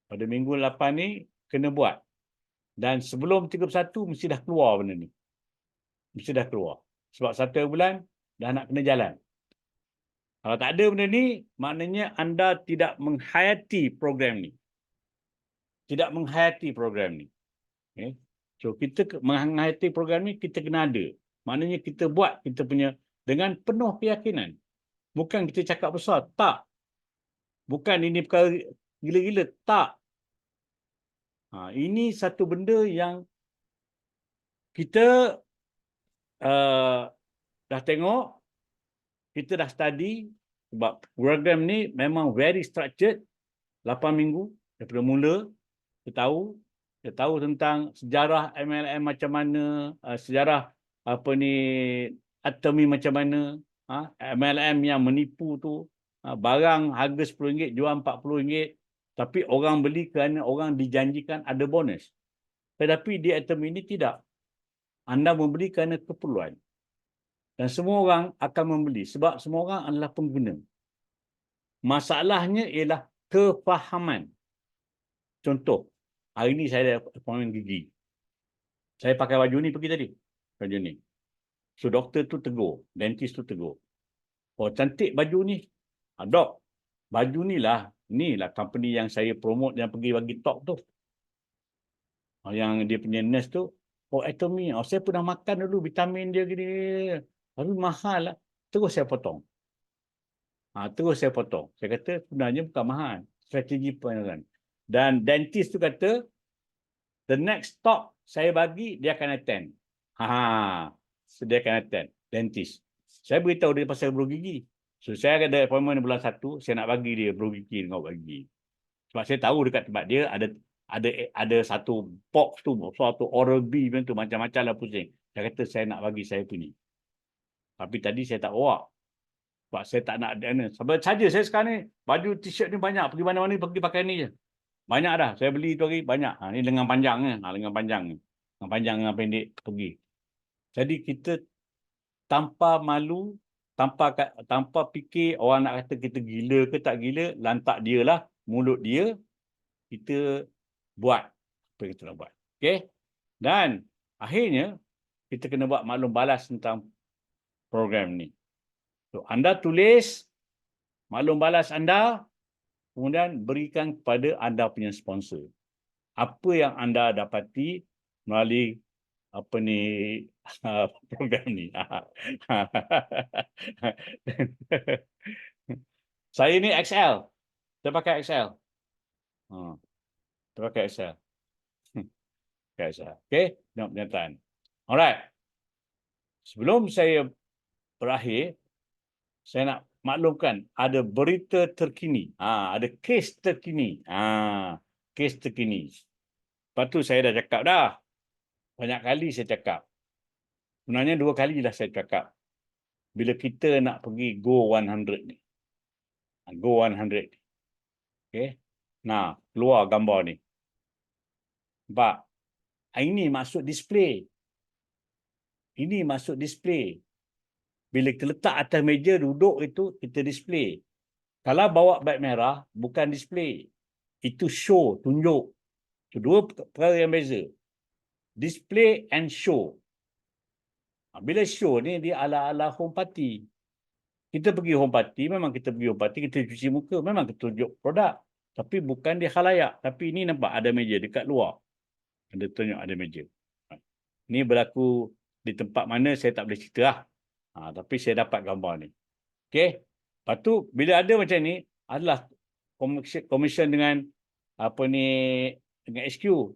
pada minggu 8 ni kena buat. Dan sebelum 31 mesti dah keluar benda ni. Mesti dah keluar. Sebab 1 bulan dah nak kena jalan. Kalau tak ada benda ni, maknanya anda tidak menghayati program ni. Tidak menghayati program ni. Okay. So, kita menghayati program ni, kita kena ada. Maknanya kita buat kita punya dengan penuh keyakinan. Bukan kita cakap besar. Tak. Bukan ini perkara gila-gila. Tak. Ini satu benda yang kita dah tengok, kita dah study, sebab program ni memang very structured, 8 minggu daripada mula. Kita tahu tentang sejarah MLM macam mana, sejarah atomi macam mana, MLM yang menipu tu, barang harga RM10 jual RM40, tapi orang beli kerana orang dijanjikan ada bonus. Tetapi di atomi ini tidak. Anda membeli kerana keperluan. Dan semua orang akan membeli sebab semua orang adalah pengguna. Masalahnya ialah kefahaman. Contoh, hari ni saya ada appointment gigi. Saya pakai baju ni pergi tadi. Baju ni. So, doktor tu tegur. Dentist tu tegur. Oh, cantik baju ni. Dok, baju ni lah company yang saya promote yang pergi bagi talk tu. Yang dia punya nurse tu, atomi. Saya pernah makan dulu vitamin dia gini. Tapi mahal lah. Terus saya potong. Saya kata sebenarnya bukan mahal. Strategi penjualan. Dan dentist tu kata, the next talk saya bagi, dia akan attend. So dia akan attend. Dentist. Saya beritahu dia pasal bro gigi. So saya ada appointment bulan 1, saya nak bagi dia bro gigi dengan ubat gigi. Sebab saya tahu dekat tempat dia ada satu box tu, suatu Oral-B macam-macam lah pusing. Saya kata saya nak bagi saya punya. Tapi tadi saya tak bawa. Sebab saya tak nak ada. Sebab saja saya sekarang ni, baju t-shirt ni banyak. Pergi mana-mana pergi pakai ni je. Banyak dah. Saya beli tu hari, banyak. Ni lengan panjang ni. Lengan panjang ni. Lengan panjang dengan pendek pergi. Jadi kita tanpa malu, tanpa fikir orang nak kata kita gila ke tak gila, lantak dia lah, mulut dia, kita buat apa yang kita nak buat. Okay? Dan akhirnya, kita kena buat maklum balas tentang program ni. So, anda tulis maklum balas anda, kemudian berikan kepada anda punya sponsor. Apa yang anda dapati melalui program ni. Saya ni XL. Saya pakai XL. Saya pakai XL. Okay, tengok pernyataan. Alright. Sebelum saya berakhir, saya nak maklumkan ada berita terkini. Ada kes terkini. Kes terkini. Lepas tu saya dah cakap dah. Banyak kali saya cakap. Sebenarnya 2 kali dah saya cakap. Bila kita nak pergi Go 100 ni. Go 100. Okay. Nah, keluar gambar ni. Nampak? Ini maksud display. Ini maksud display. Bila kita letak atas meja duduk itu, kita display. Kalau bawa beg merah, bukan display. Itu show, tunjuk. So, 2 perkara yang beza. Display and show. Bila show ni, dia ala-ala home party. Kita pergi home party, memang kita pergi home party, kita cuci muka, memang kita tunjuk produk. Tapi bukan di khalayak. Tapi ini nampak ada meja dekat luar. Ada tunjuk ada meja. Ini berlaku di tempat mana saya tak boleh cerita lah. Tapi saya dapat gambar ni. Okey. Lepas tu, bila ada macam ni, adalah commission dengan dengan SQ.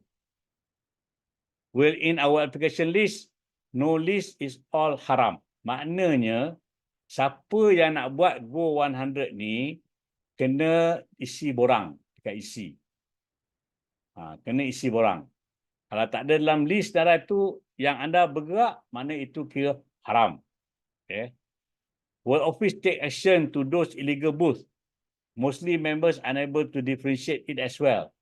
Will in our application list, no list is all haram. Maknanya, siapa yang nak buat Go 100 ni, kena isi borang dekat isi. Kena isi borang. Kalau tak ada dalam list darah tu, yang anda bergerak, mana itu kira haram. Okay. Will office take action to those illegal booths? Mostly members unable to differentiate it as well.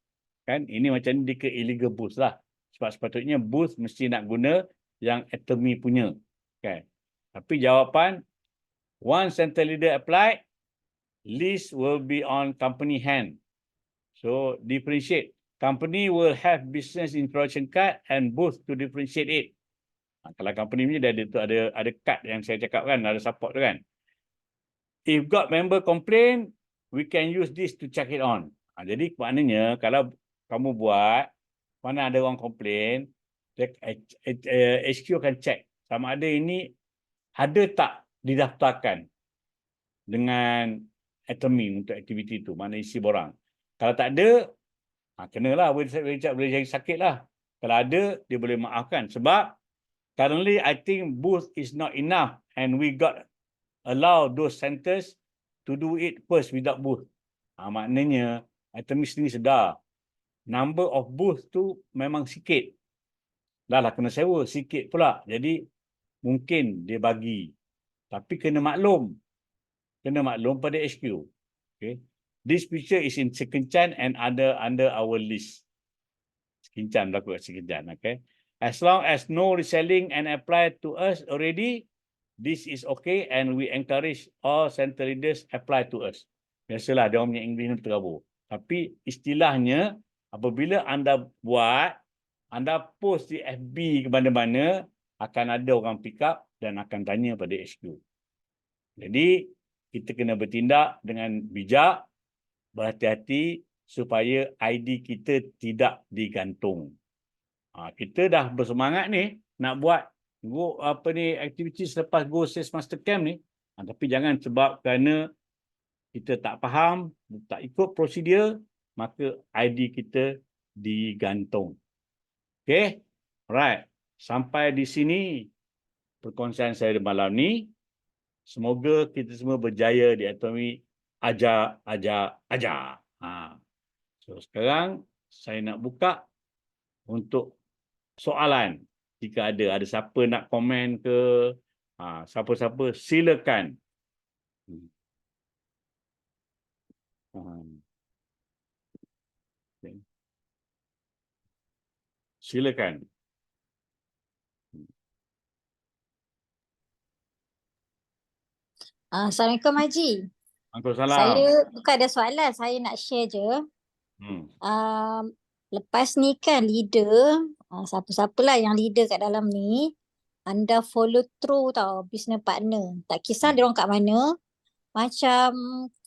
Kan? Ini macam ni dia ke illegal booth lah. Sebab sepatutnya booth mesti nak guna yang atomy punya. Kan? Tapi jawapan, once center leader applied, list will be on company hand. So differentiate. Company will have business introduction card and booth to differentiate it. Kalau company ni dia ada card yang saya cakap kan, ada support tu kan. If got member complain, we can use this to check it on. Jadi maknanya kalau kamu buat, mana ada orang komplain, HQ akan check sama ada ini ada tak didaftarkan dengan atomy untuk aktiviti itu, mana isi borang. Kalau tak ada, kenalah, boleh jadi sakit lah. Kalau ada, dia boleh maafkan. Sebab currently I think booth is not enough and we got allow those centers to do it first without booth. Maknanya atomy sendiri sedar. Number of booth tu memang sikit. Dah lah kena sewa, sikit pula. Jadi mungkin dia bagi. Tapi kena maklum. Kena maklum pada HQ. Okay. This picture is in Sekencan and under our list. Sekencan berlaku kat Sekencan. Okay. As long as no reselling and apply to us already, this is okay and we encourage all center leaders apply to us. Biasalah dia orang punya English ni terabur. Tapi istilahnya apabila anda buat, anda post di FB ke mana-mana, akan ada orang pick up dan akan tanya pada HQ. Jadi kita kena bertindak dengan bijak, berhati-hati supaya ID kita tidak digantung. Kita dah bersemangat ni nak buat aktiviti selepas Go Sales Master Camp ni. Tapi jangan sebab kerana kita tak faham, tak ikut prosedur, maka ID kita digantung. Okay? Alright. Sampai di sini perkongsian saya di malam ni. Semoga kita semua berjaya di atomy ajar. So sekarang saya nak buka untuk soalan. Jika ada siapa nak komen ke, siapa-siapa silakan. Silakan. Assalamualaikum Haji. Waalaikumsalam. Saya bukan ada soalan, saya nak share je. Lepas ni kan leader, siapa-siapalah yang leader kat dalam ni, anda follow through tau business partner. Tak kisah dia orang kat mana. Macam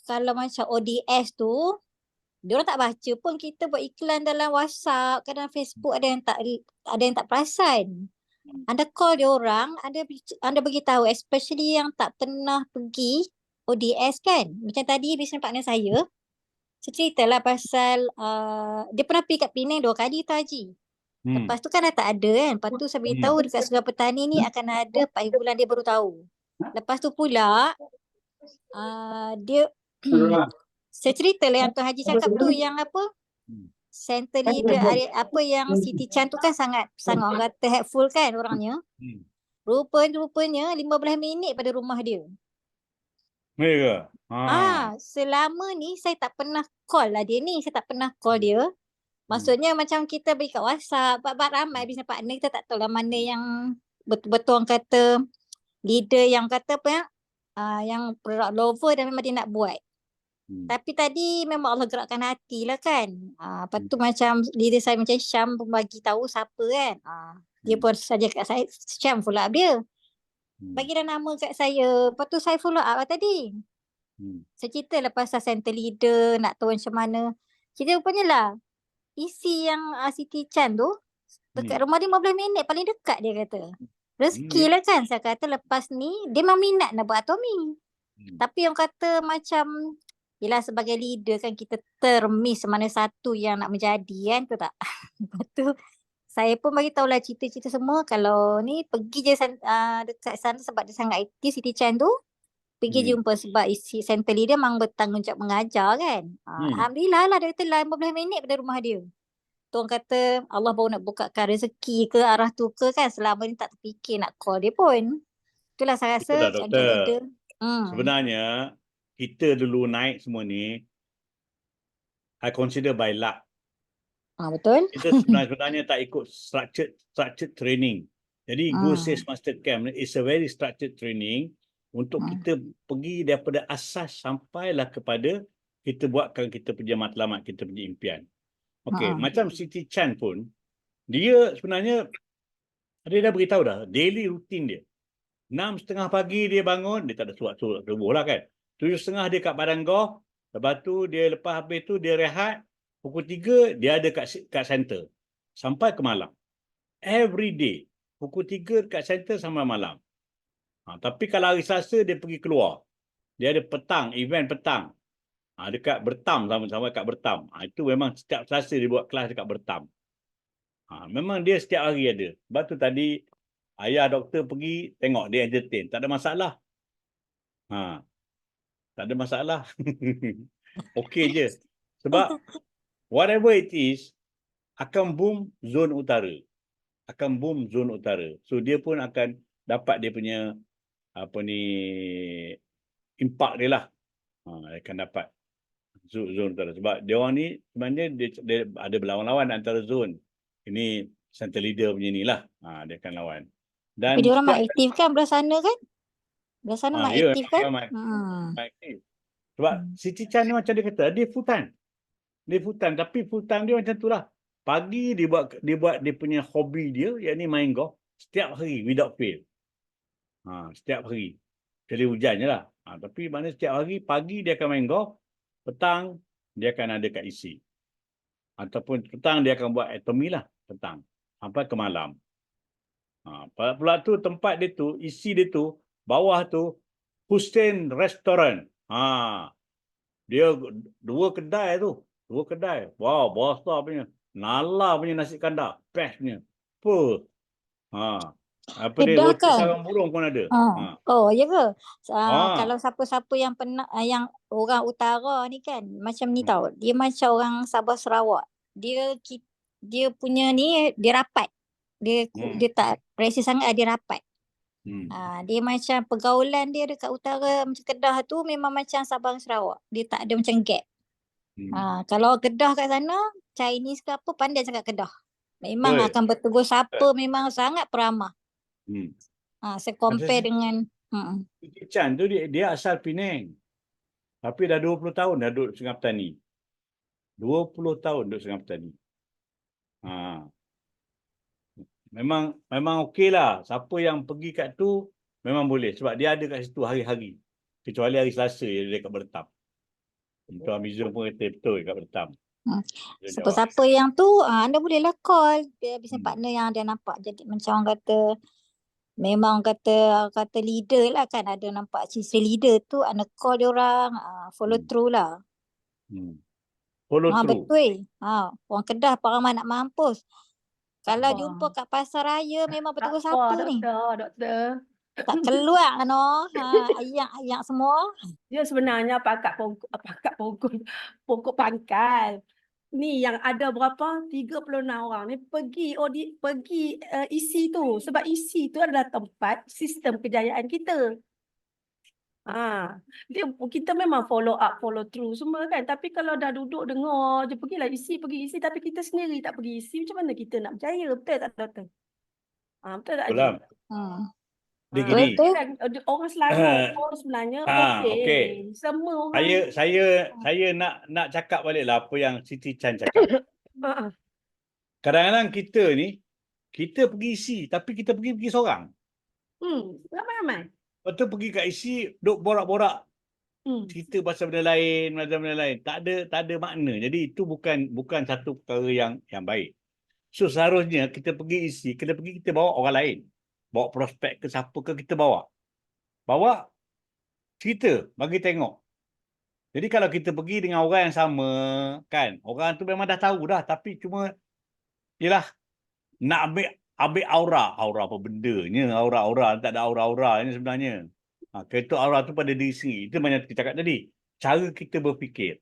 kalau macam ODS tu, dia orang tak baca pun kita buat iklan dalam WhatsApp, kadang Facebook ada yang tak perasan. Anda call dia orang, anda beritahu, especially yang tak pernah pergi ODS kan. Macam tadi business partner saya ceritalah pasal dia pernah pergi kat Penang 2 kali tu Haji. Lepas tu kan dah tak ada kan. Lepas tu saya beritahu dekat Surau Petani ni akan ada 4 bulan dia baru tahu. Lepas tu pula dia saya ceritalah yang Tuan Haji cakap tu yang apa? Center leader apa yang Siti Chan tu kan sangat orang kata helpful kan orangnya. Rupanya 15 minit pada rumah dia. Mereka. Selama ni saya tak pernah call lah dia ni. Saya tak pernah call dia. Maksudnya macam kita beri kat WhatsApp. Sebab ramai business partner kita tak tahu lah mana yang betul-betul orang kata leader yang kata apa ya. Yang product lover dan memang dia nak buat. Tapi tadi memang Allah gerakkan hati lah kan. Lepas tu macam leader saya macam Syam pun bagi tahu siapa kan. Dia pun saja kat saya, Syam follow up dia. Bagi dah nama kat saya. Lepas tu saya follow up lah tadi. Saya cerita lah pasal center leader, nak tahu macam mana. Kita rupanya lah, isi yang Siti Chan tu, dekat rumah dia 15 minit, paling dekat dia kata. Rezeki lah kan. Saya kata lepas ni, dia memang minat nak buat atomy. Tapi orang kata macam, yelah sebagai leader kan kita termiss mana satu yang nak menjadi kan, tu tak? Lepas tu saya pun bagi tahulah cerita-cerita semua kalau ni pergi je dekat sana sebab dia sangat aktif Siti Chan tu. Pergi jumpa sebab isi center leader memang bertanggungjawab mengajar kan. Alhamdulillah lah dia kata 15 minit pada rumah dia. Tu orang kata Allah baru nak bukakan rezeki ke arah tu ke kan, selama ni tak terfikir nak call dia pun. Itulah saya rasa doktor. Sebenarnya kita dulu naik semua ni, I consider by luck. Betul. Kita sebenarnya tak ikut structured training. Jadi Go Sales Master Camp ni is a very structured training untuk kita pergi daripada asas sampailah kepada kita buatkan kita punya matlamat, kita punya impian. Okey, macam Siti Chan pun, dia sebenarnya dia dah beritahu dah daily routine dia. 6:30 pagi dia bangun, dia tak ada surat subuh lah kan. 7:30 dia kat badan golf, lepas tu dia lepas habis tu dia rehat, pukul 3 dia ada kat center sampai ke malam. Every day, pukul 3 kat center sampai malam. Tapi kalau hari Selasa dia pergi keluar. Dia ada petang, event petang. Dekat Bertam, sama-sama kat Bertam. Itu memang setiap Selasa dia buat kelas dekat Bertam. Memang dia setiap hari ada. Sebab tu tadi ayah doktor pergi tengok dia entertain. Tak ada masalah. Tak ada masalah. Okey je. Sebab whatever it is, akan boom zon utara. Akan boom zon utara. So dia pun akan dapat dia punya impak dia lah. Dia akan dapat zon utara. Sebab dia orang ni sebenarnya dia ada berlawan-lawan antara zon. Ini center leader punya ni lah. Dia akan lawan. Dan Tapi dia orang mak aktif kan belah sana kan? Belah sana mak ya, aktif kan? mak aktif. Sebab Siti Chan ni macam dia kata, dia full time. Dia full time. Tapi full time dia macam tu lah. Pagi dia buat dia punya hobi dia, iaitu main golf. Setiap hari without fail. Setiap hari. Kecuali hujan je lah. Tapi mana setiap hari, pagi dia akan main golf. Petang, dia akan ada kat isi. Ataupun petang dia akan buat atomi lah. Petang. Sampai ke malam. Pula tu tempat dia tu, isi dia tu, bawah tu, Hussein Restaurant. Dia dua kedai tu. Dua kedai. Wow, besar punya. Nala punya nasi kandar. Best punya. Apa dia, Kedah roti kan? sarang burung pun ada. Oh, ya ke? Kalau siapa-siapa yang pernah yang orang utara ni kan, macam ni tau. Dia macam orang Sabah Sarawak. Dia punya ni dia rapat. Dia tak rasa sangat, dia rapat. Dia macam pergaulan dia dekat utara macam Kedah tu memang macam Sabang Sarawak. Dia tak ada macam gap. Kalau Kedah kat sana, Chinese ke apa pandai cakap Kedah. Memang akan bertegur sapa, memang sangat peramah. Saya compare dengan Siti Chan tu dia asal Penang. Tapi dah 20 tahun dah duduk Sungai Petani. 20 tahun duduk Sungai Petani. Memang okey lah. Siapa yang pergi kat tu memang boleh. Sebab dia ada kat situ hari-hari. Kecuali hari Selasa dia dekat Bertam. Tuan Mizum pun kata betul kat Bertam. Siapa-siapa yang tu anda bolehlah call dia business partner yang dia nampak jadi macam orang kata memang kata leader lah kan, ada nampak ciri leader tu anda call dia orang follow through lah. Follow through. Betul. Orang Kedah ramai nak mampus. Kalau jumpa kat pasar raya memang betul siapa ni. Doktor. Tak keluar no. Ayak-ayak semua. Dia sebenarnya pokok pangkal. Ni yang ada berapa? 36 orang ni pergi isi tu. Sebab isi tu adalah tempat sistem kejayaan kita. Kita memang follow up, follow through semua kan. Tapi kalau dah duduk dengar je pergi isi. Tapi kita sendiri tak pergi isi, macam mana kita nak percaya? Betul tak doktor? Betul tak Haji? Dia gini. Orang Selangor sebenarnya okey. Semua orang. Saya nak cakap baliklah apa yang Siti Chan cakap. Kadang-kadang kita ni, kita pergi isi, tapi kita pergi seorang. Ramai-ramai. Lepas tu pergi kat isi, duk borak-borak. Cerita pasal benda lain, Tak ada makna. Jadi itu bukan satu perkara yang baik. So seharusnya kita pergi isi, kita bawa orang lain. Bawa prospek ke siapa ke kita bawa. Bawa cerita, bagi tengok. Jadi kalau kita pergi dengan orang yang sama, kan, orang tu memang dah tahu dah, tapi cuma yelah nak ambil aura apa bendanya, aura tak ada aura ni sebenarnya. Kereta aura tu pada diri sendiri. Itu banyak kita cakap tadi. Cara kita berfikir.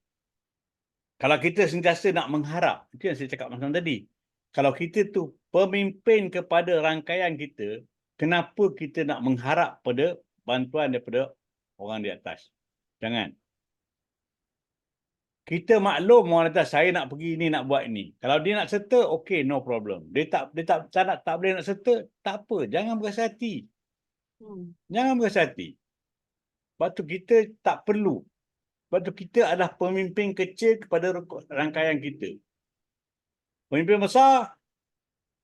Kalau kita sentiasa nak mengharap, itu yang saya cakap macam tadi. Kalau kita tu pemimpin kepada rangkaian kita, kenapa kita nak mengharap pada bantuan daripada orang di atas. Jangan. Kita maklum orang atas, saya nak pergi ni, nak buat ni. Kalau dia nak serta, okay, no problem. Dia tak boleh nak serta, tak apa. Jangan berasa hati. Jangan berasa hati. Sebab tu kita tak perlu. Sebab tu kita adalah pemimpin kecil kepada rangkaian kita. Pemimpin besar,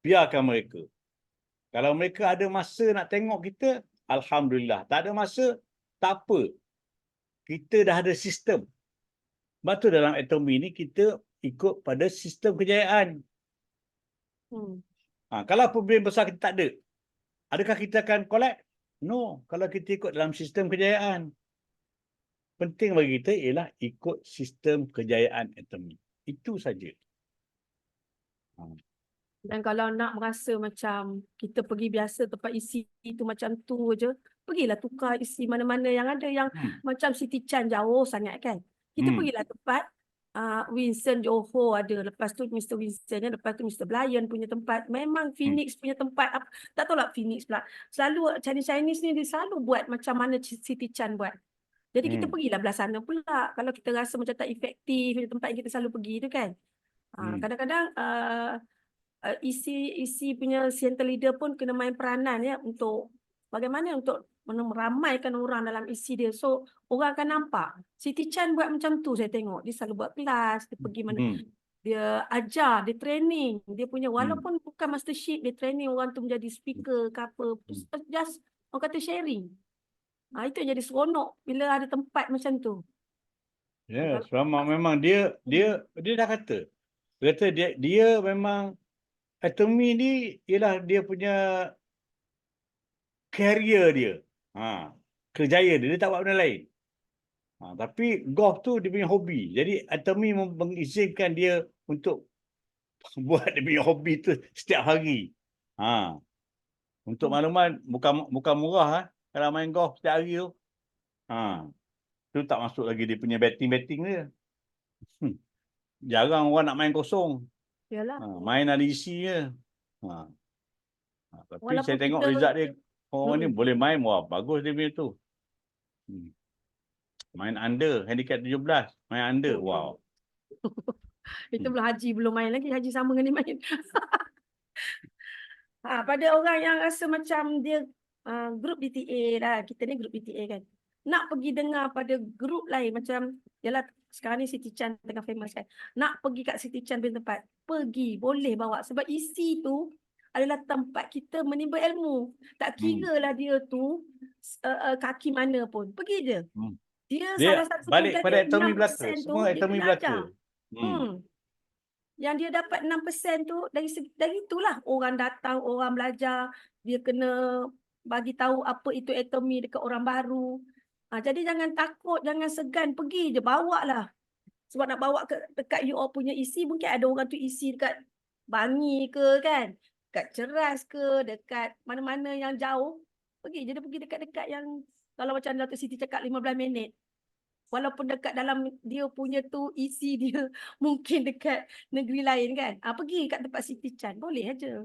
biarkan mereka. Kalau mereka ada masa nak tengok kita, alhamdulillah. Tak ada masa, tak apa. Kita dah ada sistem. Sebab tu dalam Atomy ni kita ikut pada sistem kejayaan. Kalau pemimpin besar kita tak ada, adakah kita akan collapse? No. Kalau kita ikut dalam sistem kejayaan. Penting bagi kita ialah ikut sistem kejayaan Atomy. Itu saja. Dan kalau nak merasa macam kita pergi biasa tempat isi itu macam tu je, pergilah tukar isi mana-mana yang ada yang macam Siti Chan jauh sangat kan. Kita pergilah tempat Winston Johor ada, lepas tu Mr. Winston, lepas tu Mr. Blyan punya tempat. Memang Phoenix punya tempat, tak tahu lah Phoenix pula. Selalu Chinese ni dia selalu buat macam mana Siti Chan buat. Jadi kita pergilah belah sana pula. Kalau kita rasa macam tak efektif tempat yang kita selalu pergi tu kan. Kadang-kadang isi punya center leader pun kena main peranan ya untuk bagaimana untuk meramaikan orang dalam isi dia. So orang akan nampak Siti Chan buat macam tu, saya tengok dia selalu buat kelas, dia pergi mana dia ajar, dia training, dia punya walaupun bukan mastership, dia training orang tu menjadi speaker ke apa, just orang kata sharing. Itu yang jadi seronok bila ada tempat macam tu. Ya, memang dia dah kata. Dia kata dia memang Atomy ni ialah dia punya career dia. Kerjaya dia tak buat benda lain. Tapi golf tu dia punya hobi. Jadi Atomy mengizinkan dia untuk buat dia punya hobi tu setiap hari. Untuk makluman bukan murah kalau main golf setiap hari tu. Tu tak masuk lagi dia punya betting dia. Jarang orang nak main kosong. Yalah. Main ada isi je. Tapi Walaupun saya tengok kita- result dia, orang ni boleh main, wah bagus dia punya tu. Main under, handicap 17, main under, wow. Itu belum haji, belum main lagi. Haji sama dengan dia main. Pada orang yang rasa macam dia grup DTA lah. Kita ni grup DTA kan. Nak pergi dengar pada grup lain macam, yalah sekarang ni Siti Chan tengah famous kan. Nak pergi kat Siti Chan punya tempat, pergi, boleh bawa. Sebab isi tu adalah tempat kita menimba ilmu. Tak kira lah dia tu kaki mana pun. Pergi je. Dia salah satu balik tugas pada dia, Atomy 6% belaka. tu Semua dia Atomy kena belaka. ajar. Yang dia dapat 6% tu dari itulah orang datang, orang belajar, dia kena bagi tahu apa itu Atomy dekat orang baru. Jadi jangan takut, jangan segan, pergi je, bawa lah. Sebab nak bawa dekat you all punya isi, mungkin ada orang tu isi dekat Bangi ke kan, dekat Ceras ke, dekat mana-mana yang jauh. Pergi je, dia pergi dekat-dekat yang kalau macam Dr. Siti cakap 15 minit. Walaupun dekat dalam dia punya tu isi dia mungkin dekat negeri lain kan. Pergi kat tempat Siti Chan, boleh aja.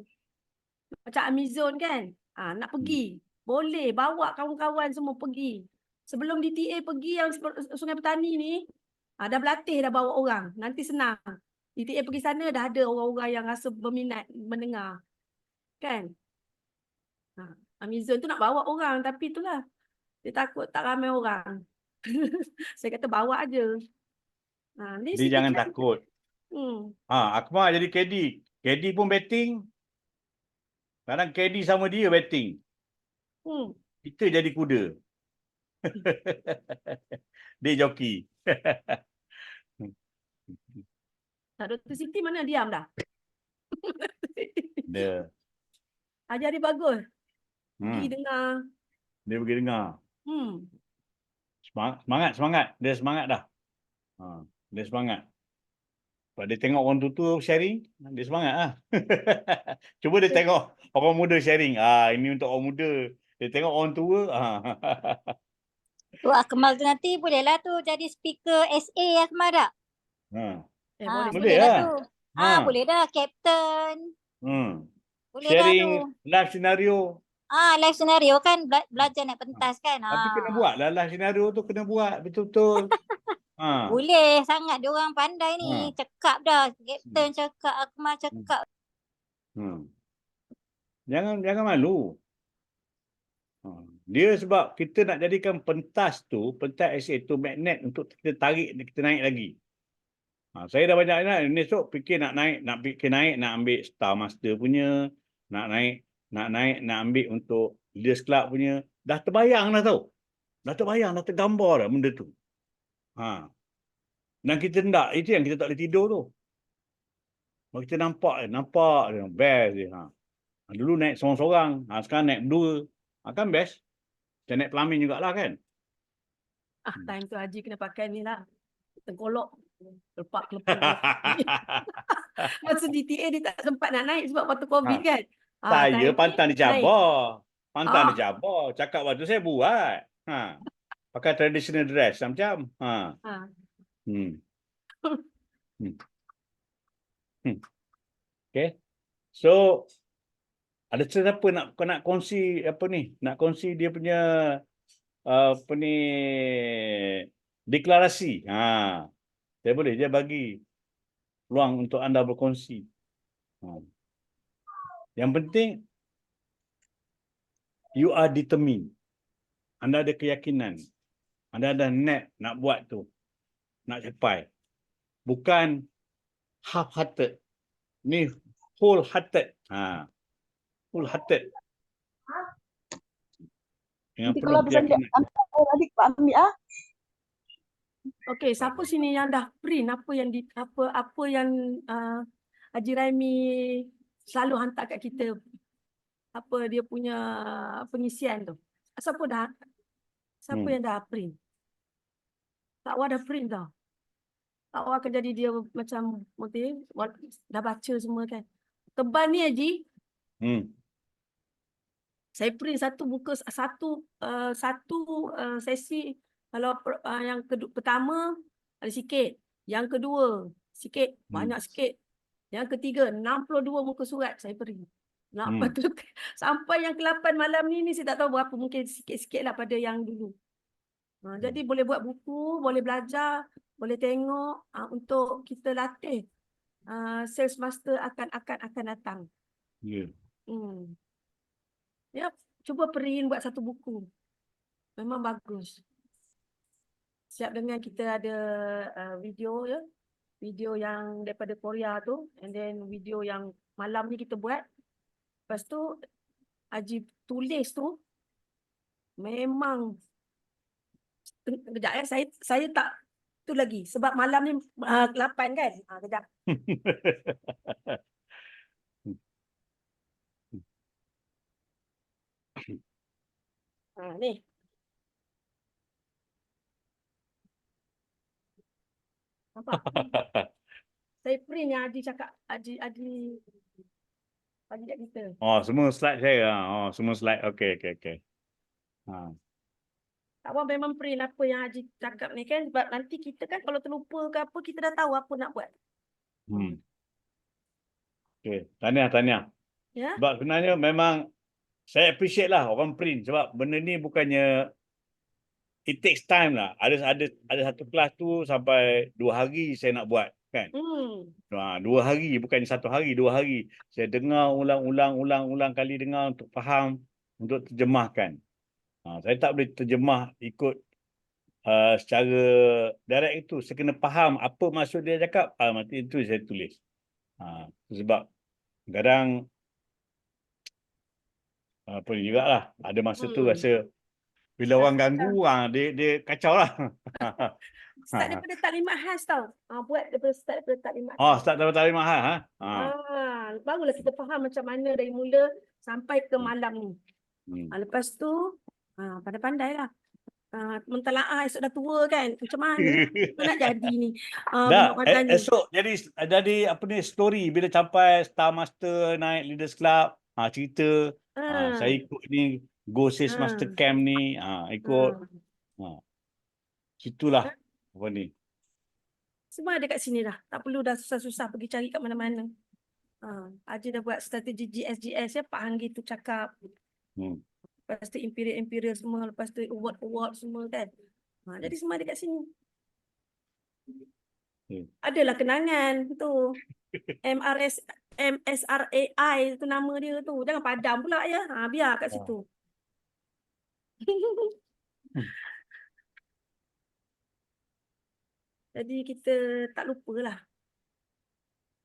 Macam Amazon kan. Nak pergi, boleh bawa kawan-kawan semua pergi. Sebelum DTA pergi yang Sungai Petani ni, dah berlatih dah bawa orang. Nanti senang. DTA pergi sana dah ada orang-orang yang rasa berminat mendengar. Kan? Amazon tu nak bawa orang tapi itulah. Dia takut tak ramai orang. Saya kata bawa aja. Dia jangan takut. Akmal jadi KD. KD pun betting. Kadang KD sama dia betting. Kita jadi kuda. Dia joki. Dr. Siti mana diam dah? Dia. Ajar dia bagus. Pergi dengar. Dia pergi dengar. Semangat. Dia semangat dah. Dia semangat. Sebab dia tengok orang tua sharing, dia semangat lah. Cuba dia tengok orang muda sharing. Ini untuk orang muda. Dia tengok orang tua. Tu Akmal tu nanti bolehlah tu jadi speaker SA Akmal tak? Boleh lah. Tu. Boleh dah, Captain. Boleh Sharing dah tu. live scenario. Live scenario kan belajar naik pentas kan. Tapi kena buat lah senario tu, kena buat betul-betul. Boleh sangat dia orang pandai ni. Cakap dah. Kapten cakap, Akmal cakap. Jangan malu. Dia sebab kita nak jadikan pentas tu, pentas essay tu magnet untuk kita tarik, kita naik lagi. Saya dah banyak nak esok fikir nak ambil Star Master punya, nak ambil untuk Leaders Club punya. Dah terbayang dah tau. Dah tergambar dah benda tu. Dan kita itu yang kita tak boleh tidur tu. Kalau kita nampak best dia. Dulu naik seorang-seorang, sekarang naik berdua. Kan best. Macam naik pelamin jugalah kan. Time tu Haji kena pakai ni lah. Tengkolok. Lepak-lepak. Masa DTA dia tak sempat nak naik sebab waktu COVID kan. Saya pantang dicabar. Naik. Cakap waktu saya buat. Pakai traditional dress macam. Okay. So, ada siapa nak kongsi nak kongsi dia punya deklarasi. Saya boleh je bagi ruang untuk anda berkongsi. Yang penting you are determined. Anda ada keyakinan. Anda ada niat nak buat tu. Nak capai. Bukan half-hearted. Ni whole-hearted. Whole-hearted. Dengan penuh keyakinan. Adik Pak ambil Okey, siapa sini yang dah print apa yang Haji Raimi selalu hantar kat kita, apa dia punya pengisian tu. Siapa yang dah print? Kak Wah dah print tau. Kak Wah akan jadi dia macam dah baca semua kan. Tebal ni Haji. Saya print satu buku, satu sesi. Kalau yang pertama ada sikit, yang kedua sikit, banyak sikit. Yang ketiga 62 muka surat saya print. Sampai yang ke-8 malam ni saya tak tahu berapa, mungkin sikit-sikit lah pada yang dulu. Jadi boleh buat buku, boleh belajar, boleh tengok untuk kita latih sales master akan datang. Ya, cuba print buat satu buku. Memang bagus. Siap dengan kita ada video ya. Video yang daripada Korea tu, and then video yang malam ni kita buat. Lepas tu Haji tulis tu memang kejap ya, saya tak tu lagi sebab malam ni 8 kan. Kejap. Ni. Nampak? Saya print yang Haji cakap, Haji bagi kat kita. Semua slide saya. Semua slide. Okey. Kak Wan memang print apa yang Haji cakap ni kan, sebab nanti kita kan kalau terlupa ke apa, kita dah tahu apa nak buat. Okey, tahniah. Ya? Sebab sebenarnya memang saya appreciate lah orang print, sebab benda ni bukannya it takes time lah. Ada satu kelas tu sampai 2 hari saya nak buat kan. 2 hari, bukannya 1 hari, 2 hari. Saya dengar ulang kali dengar untuk faham, untuk terjemahkan. Saya tak boleh terjemah ikut secara direct itu. Saya kena faham apa maksud dia cakap. Mati itu saya tulis. Sebab kadang apa jugalah, ada masa tu rasa bila orang ganggu, dia kacau lah. Start daripada taklimat khas tau. Buat start daripada taklimat khas. Start daripada taklimat khas. Barulah kita faham macam mana dari mula sampai ke malam ni. Lepas tu, pandai-pandai lah. Mentalaah esok dah tua kan. Macam mana? Nak jadi ni? Esok jadi apa ni, story bila sampai Star Master naik Leaders Club. Cerita. Saya ikut ni Go Sales Master Camp ni. Ikut. Situlah apa ni. Semua ada kat sini dah. Tak perlu dah susah-susah pergi cari kat mana-mana. Haji dah buat strategi GS ya. Pak Hanggi tu cakap. Lepas tu Imperial semua, lepas tu award semua kan. Jadi semua ada kat sini. Adalah kenangan tu. MSRAI tu nama dia tu. Jangan padam pula ya. Biar kat situ. Jadi kita tak lupalah.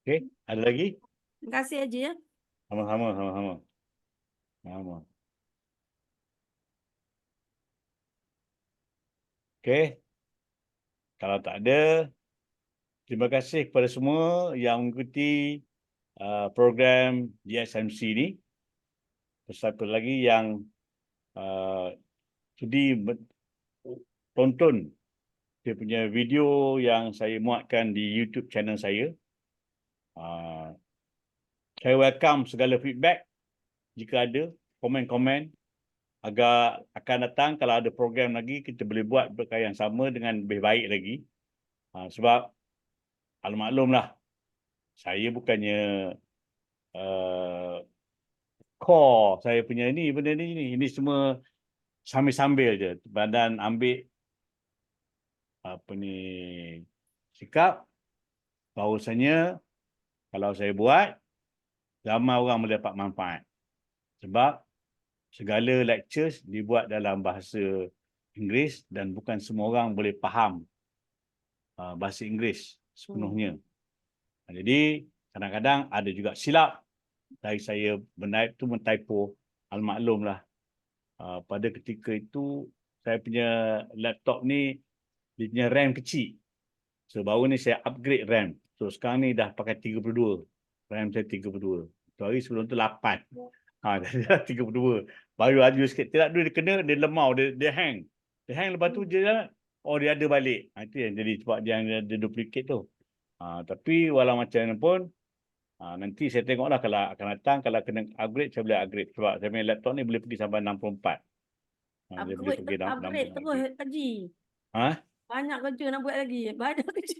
Okey, ada lagi? Terima kasih Haji ya. Sama-sama, sama-sama. Sama. Okey. Kalau tak ada, terima kasih kepada semua yang mengikuti program GSMC ni. Satu lagi yang sudi tonton dia punya video yang saya muatkan di YouTube channel saya. Saya welcome segala feedback jika ada komen-komen agar akan datang kalau ada program lagi kita boleh buat perkara yang sama dengan lebih baik lagi. Sebab maklumlah saya bukannya core saya punya ni benda ni ini semua sambil-sambil je dan ambil apa ni sikap bahawasanya kalau saya buat ramai orang boleh dapat manfaat sebab segala lectures dibuat dalam bahasa Inggeris dan bukan semua orang boleh faham bahasa Inggeris sepenuhnya. Jadi kadang-kadang ada juga silap dari saya menaip tu mentypo, maklumlah. Pada ketika itu saya punya laptop ni dia punya RAM kecil. So baru ni saya upgrade RAM. So sekarang ni dah pakai 32. RAM saya 32. Tu hari sebelum tu 8. Jadi dah 32. Baru laju sikit. Tidak dulu dia kena, dia lemau, dia hang. Dia hang lepas tu dia dia ada balik. Itu yang jadi sebab dia ada duplicate tu. Tapi walau macam mana pun nanti saya tengoklah kalau akan datang, kalau kena upgrade saya boleh upgrade sebab saya punya laptop ni boleh pergi sampai 64. Dia boleh pergi Upgrade terus Haji. Banyak kerja nak buat lagi. Banyak kerja.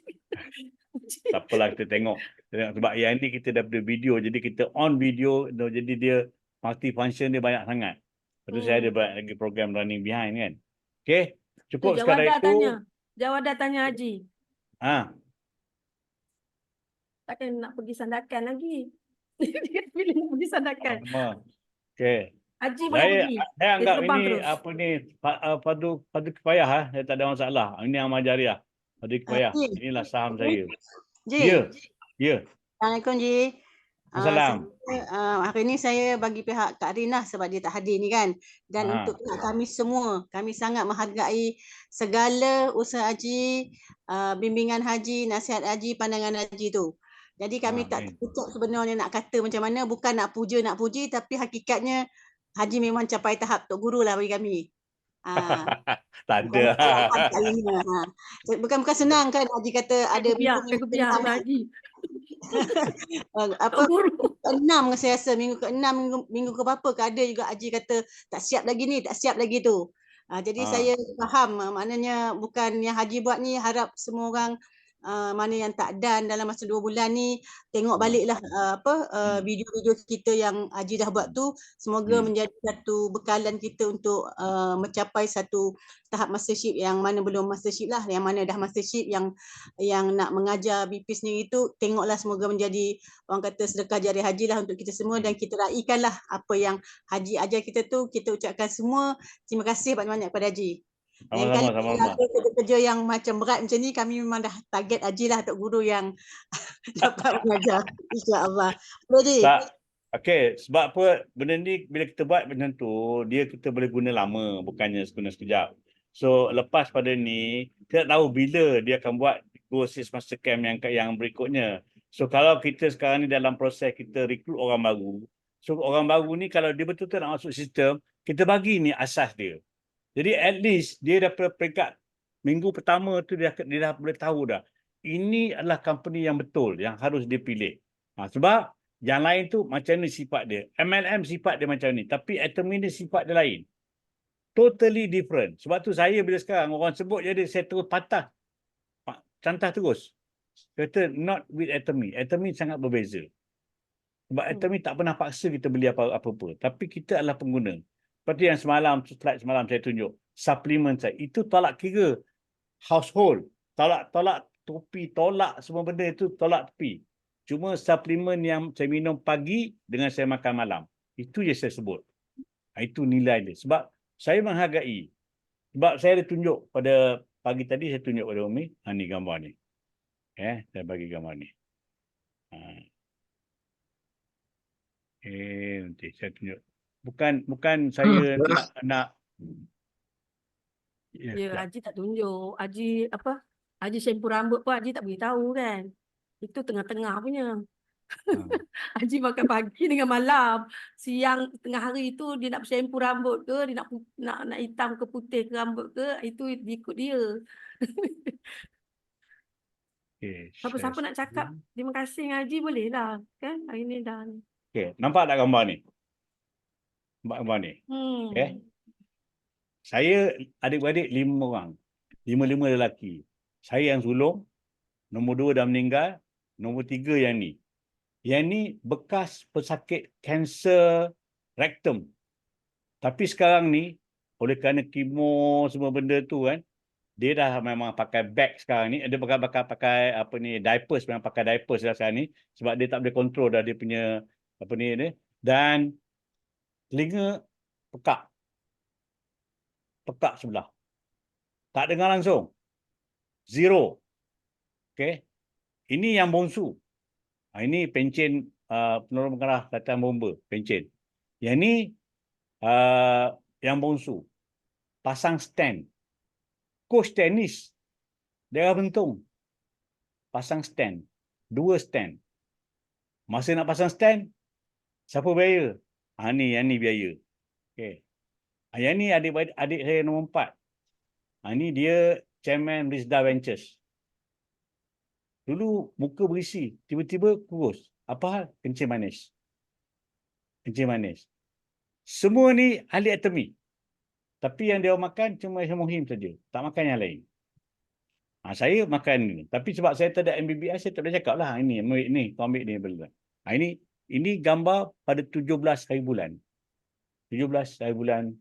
Tak apalah kita tengok. Sebab yang ni kita dah ada video. Jadi kita on video. Jadi dia multi-function dia banyak sangat. Lepas tu saya ada banyak lagi program running behind kan. Okay. Cukup sekadar itu. Jawadah tanya Haji. Takkan nak pergi Sandakan lagi. Dia pilih pergi Sandakan. Okay. Haji boleh pergi. Saya anggap ini terus. apa ni padu kifayah. Saya tak ada masalah. Ini amal jariah. Padu kifayah. Inilah saham saya. Ji. Ya. Assalamualaikum Ji. Assalam. Hari ini saya bagi pihak Kak Rinah sebab dia tak hadir ni kan. Dan untuk pihak kami semua, kami sangat menghargai segala usaha Haji, bimbingan Haji, nasihat Haji, pandangan Haji tu. Jadi kami tak terucap sebenarnya nak kata macam mana, bukan nak puji, tapi hakikatnya Haji memang capai tahap Tok Guru lah bagi kami. Tak ada. Bukan senang kan Haji kata ada minggu Haji. Apa 6 saya rasa minggu ke-6 minggu ke berapa ke ada juga Haji kata tak siap lagi tu. Jadi saya faham maknanya bukan yang Haji buat ni, harap semua orang mana yang tak done dalam masa 2 bulan ni tengok baliklah video-video kita yang Haji dah buat tu, semoga menjadi satu bekalan kita untuk mencapai satu tahap mastership yang mana belum mastership lah, yang mana dah mastership yang nak mengajar BP sendiri tu, tengoklah semoga menjadi orang kata sedekah jariah Haji lah untuk kita semua dan kita raikanlah apa yang Haji ajar kita tu. Kita ucapkan semua terima kasih banyak-banyak kepada Haji. Dan kali kerja-kerja yang macam berat macam ni, kami memang dah target Haji lah Tok Guru yang dapat mengajar. InsyaAllah. Okey, sebab apa benda ni bila kita buat macam tu, kita boleh guna lama, bukannya sekejap. So lepas pada ni, kita tak tahu bila dia akan buat Go-Assist Master Camp yang berikutnya. So kalau kita sekarang ni dalam proses kita rekrut orang baru, so orang baru ni kalau dia betul-betul nak masuk sistem, kita bagi ni asas dia. Jadi at least dia daripada peringkat minggu pertama tu dia dah boleh tahu dah. Ini adalah company yang betul yang harus dia pilih. Sebab yang lain tu macam ni sifat dia. MLM sifat dia macam ni. Tapi Atomy ni sifat dia lain. Totally different. Sebab tu saya bila sekarang orang sebut jadi saya terus patah. Cantah terus. Kata not with Atomy. Atomy sangat berbeza. Sebab Atomy tak pernah paksa kita beli apa-apa. Tapi kita adalah pengguna. Seperti yang slide semalam saya tunjuk. Suplemen saya. Itu tolak kira household. Tolak topi, tolak semua benda itu tolak tepi. Cuma suplemen yang saya minum pagi dengan saya makan malam. Itu je saya sebut. Itu nilai dia. Sebab saya menghargai. Sebab saya ada tunjuk pada pagi tadi, saya tunjuk pada Umi. Ni gambar ni. Saya bagi gambar ni. Nanti saya tunjuk. Bukan saya nak Ya, sekejap. Haji tak tunjuk. Haji shampoo rambut pun Haji tak boleh tahu kan. Itu tengah-tengah punya. Haji makan pagi dengan malam. Siang tengah hari tu dia nak shampoo rambut ke, dia nak hitam ke putih ke rambut ke, itu ikut dia. Siapa-siapa nak cakap terima kasih dengan Haji boleh lah. Kan hari ni dah. Nampak tak gambar ni? Nampak gambar ni? Saya adik-beradik 5 orang. 5 lelaki. Saya yang sulung. Nombor 2 dah meninggal. Nombor 3 yang ni. Yang ni bekas pesakit kanser rektum. Tapi sekarang ni, oleh kerana kemo semua benda tu kan, dia dah memang pakai bag sekarang ni. Dia pakai diapers, memang pakai diapers dah sekarang ni. Sebab dia tak boleh kontrol dah dia punya ni. Dan telinga pekak. Pekak sebelah. Tak dengar langsung. Zero. Ini yang bongsu. Ini pencen penolong pengarah latihan bomba. Pencen. Yang ni yang bongsu. Pasang stand. Coach tenis. Daerah Bentong. Pasang stand. 2 stand. Masa nak pasang stand, siapa biaya? Yang ni biaya. Yang ni adik saya nombor 4. Ini dia chairman Rizda Ventures. Dulu muka berisi, tiba-tiba kurus. Apa hal? Kencing manis. Kencing manis. Semua ni ahli anatomi. Tapi yang dia makan cuma hemohim saja. Tak makan yang lain. Saya makan ni. Tapi sebab saya tak ada MBBS, saya tak boleh cakap lah. Ini, ambil ni, kau ambil ni. Ini gambar pada 17 hari bulan. 17 hari bulan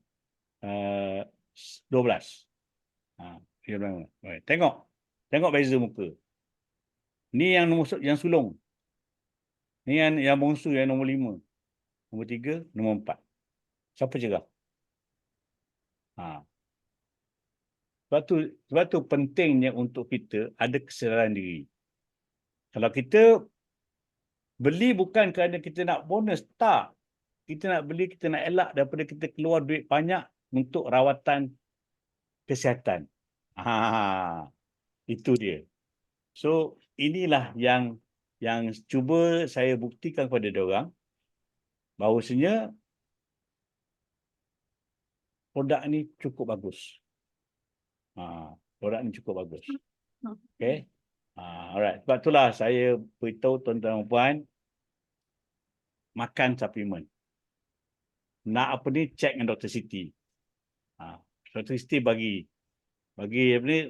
12. Tengok beza muka. Ni yang yang sulung. Ni yang bongsu yang nombor 5. Nombor 3, nombor 4. Siapa cerah? Sebab tu pentingnya untuk kita ada kesedaran diri. Kalau kita beli bukan kerana kita nak bonus, tak. Kita nak beli, kita nak elak daripada kita keluar duit banyak untuk rawatan kesihatan. Itu dia. So, inilah yang cuba saya buktikan kepada diorang bahawasanya produk ni cukup bagus. Produk ni cukup bagus. Alright. Sebab itulah saya beritahu tuan-tuan dan puan, makan suplemen. Nak apa ni, check dengan Dr. Siti. Dr. Siti bagi apa ni,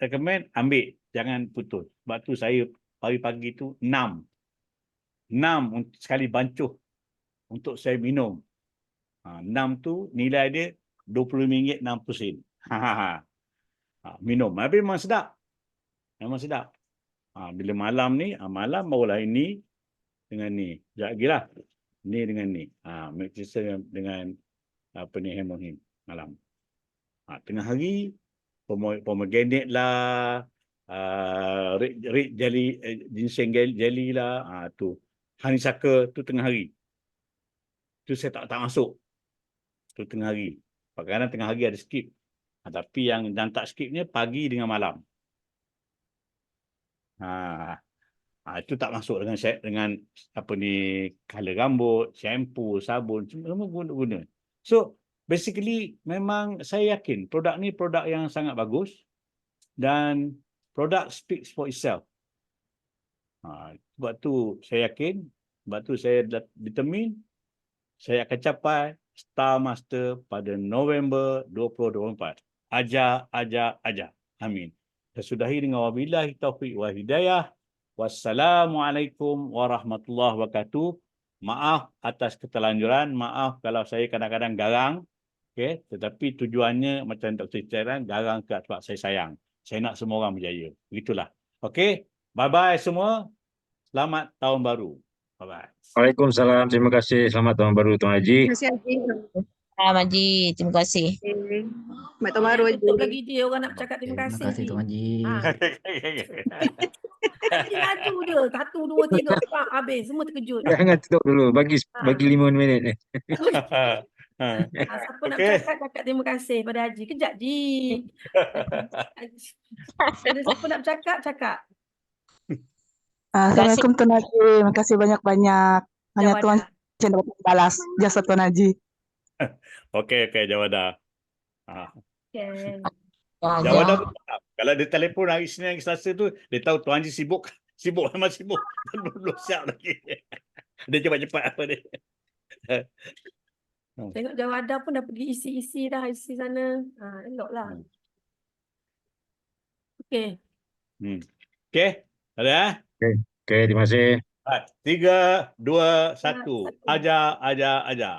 recommend, ambil. Jangan putus. Sebab tu saya pagi-pagi tu 6 sekali bancuh untuk saya minum. 6 tu nilai dia RM20.60. Minum. Tapi memang sedap. Memang sedap. Bila malam ni, malam barulah ini dengan ni. Sekejap lagi lah. Ni dengan ni. Mixture dengan apa ni, hemohim malam. Tengah hari, pomegranate lah, red jelly, ginseng jelly lah, tu honeysuckle tu tengah hari. Tu saya tak masuk. Tu tengah hari. Kadang-kadang tengah hari ada skip. Tapi yang tak skipnya pagi dengan malam. Itu tak masuk dengan apa ni, color rambut, shampoo, sabun, semua guna. So basically memang saya yakin produk ni produk yang sangat bagus dan produk speaks for itself. Sebab tu saya yakin, sebab tu saya determine saya akan capai Star Master pada November 2024. Ajar. Amin. Saya sudahi dengan wabillahi taufiq wal hidayah. Wassalamualaikum warahmatullahi wabarakatuh. Maaf atas keterlanjuran, maaf kalau saya kadang-kadang garang. Okey, tetapi tujuannya macam Dr. Cairan garang kat sebab saya sayang. Saya nak semua orang berjaya. Begitulah. Okey, bye-bye semua. Selamat tahun baru. Bye-bye. Waalaikumsalam. Terima kasih. Selamat tahun baru Tuan Haji. Terima kasih Haji. Haji, terima kasih. Okay. Selamat tahun baru Haji. Tutup lagi dia orang nak bercakap terima Terima kasih. kasih Tuan Haji. Haji laju dia. 1, 2, 3, 4 habis. Semua terkejut. Jangan tutup dulu. Bagi 5 minit ni. Siapa nak Okey. bercakap terima kasih pada Haji. Kejap Ji. Ada siapa nak bercakap, cakap. Assalamualaikum Tuan Haji. Terima kasih banyak-banyak. Hanya Tuan Jawadah. yang dapat balas jasa Tuan Haji. Okey, Jawadah. Okay. Jawadah pun tak. Kalau dia telefon hari Senin, hari Selasa tu, dia tahu Tuan Haji sibuk. Sibuk, memang sibuk. Belum siap lagi. Dia cepat-cepat apa dia. Tengok Jawadah pun dah pergi isi sana. Elok lah. Okey. Okey, ada? Okey, terima kasih. 3, 2, 1. Ajar.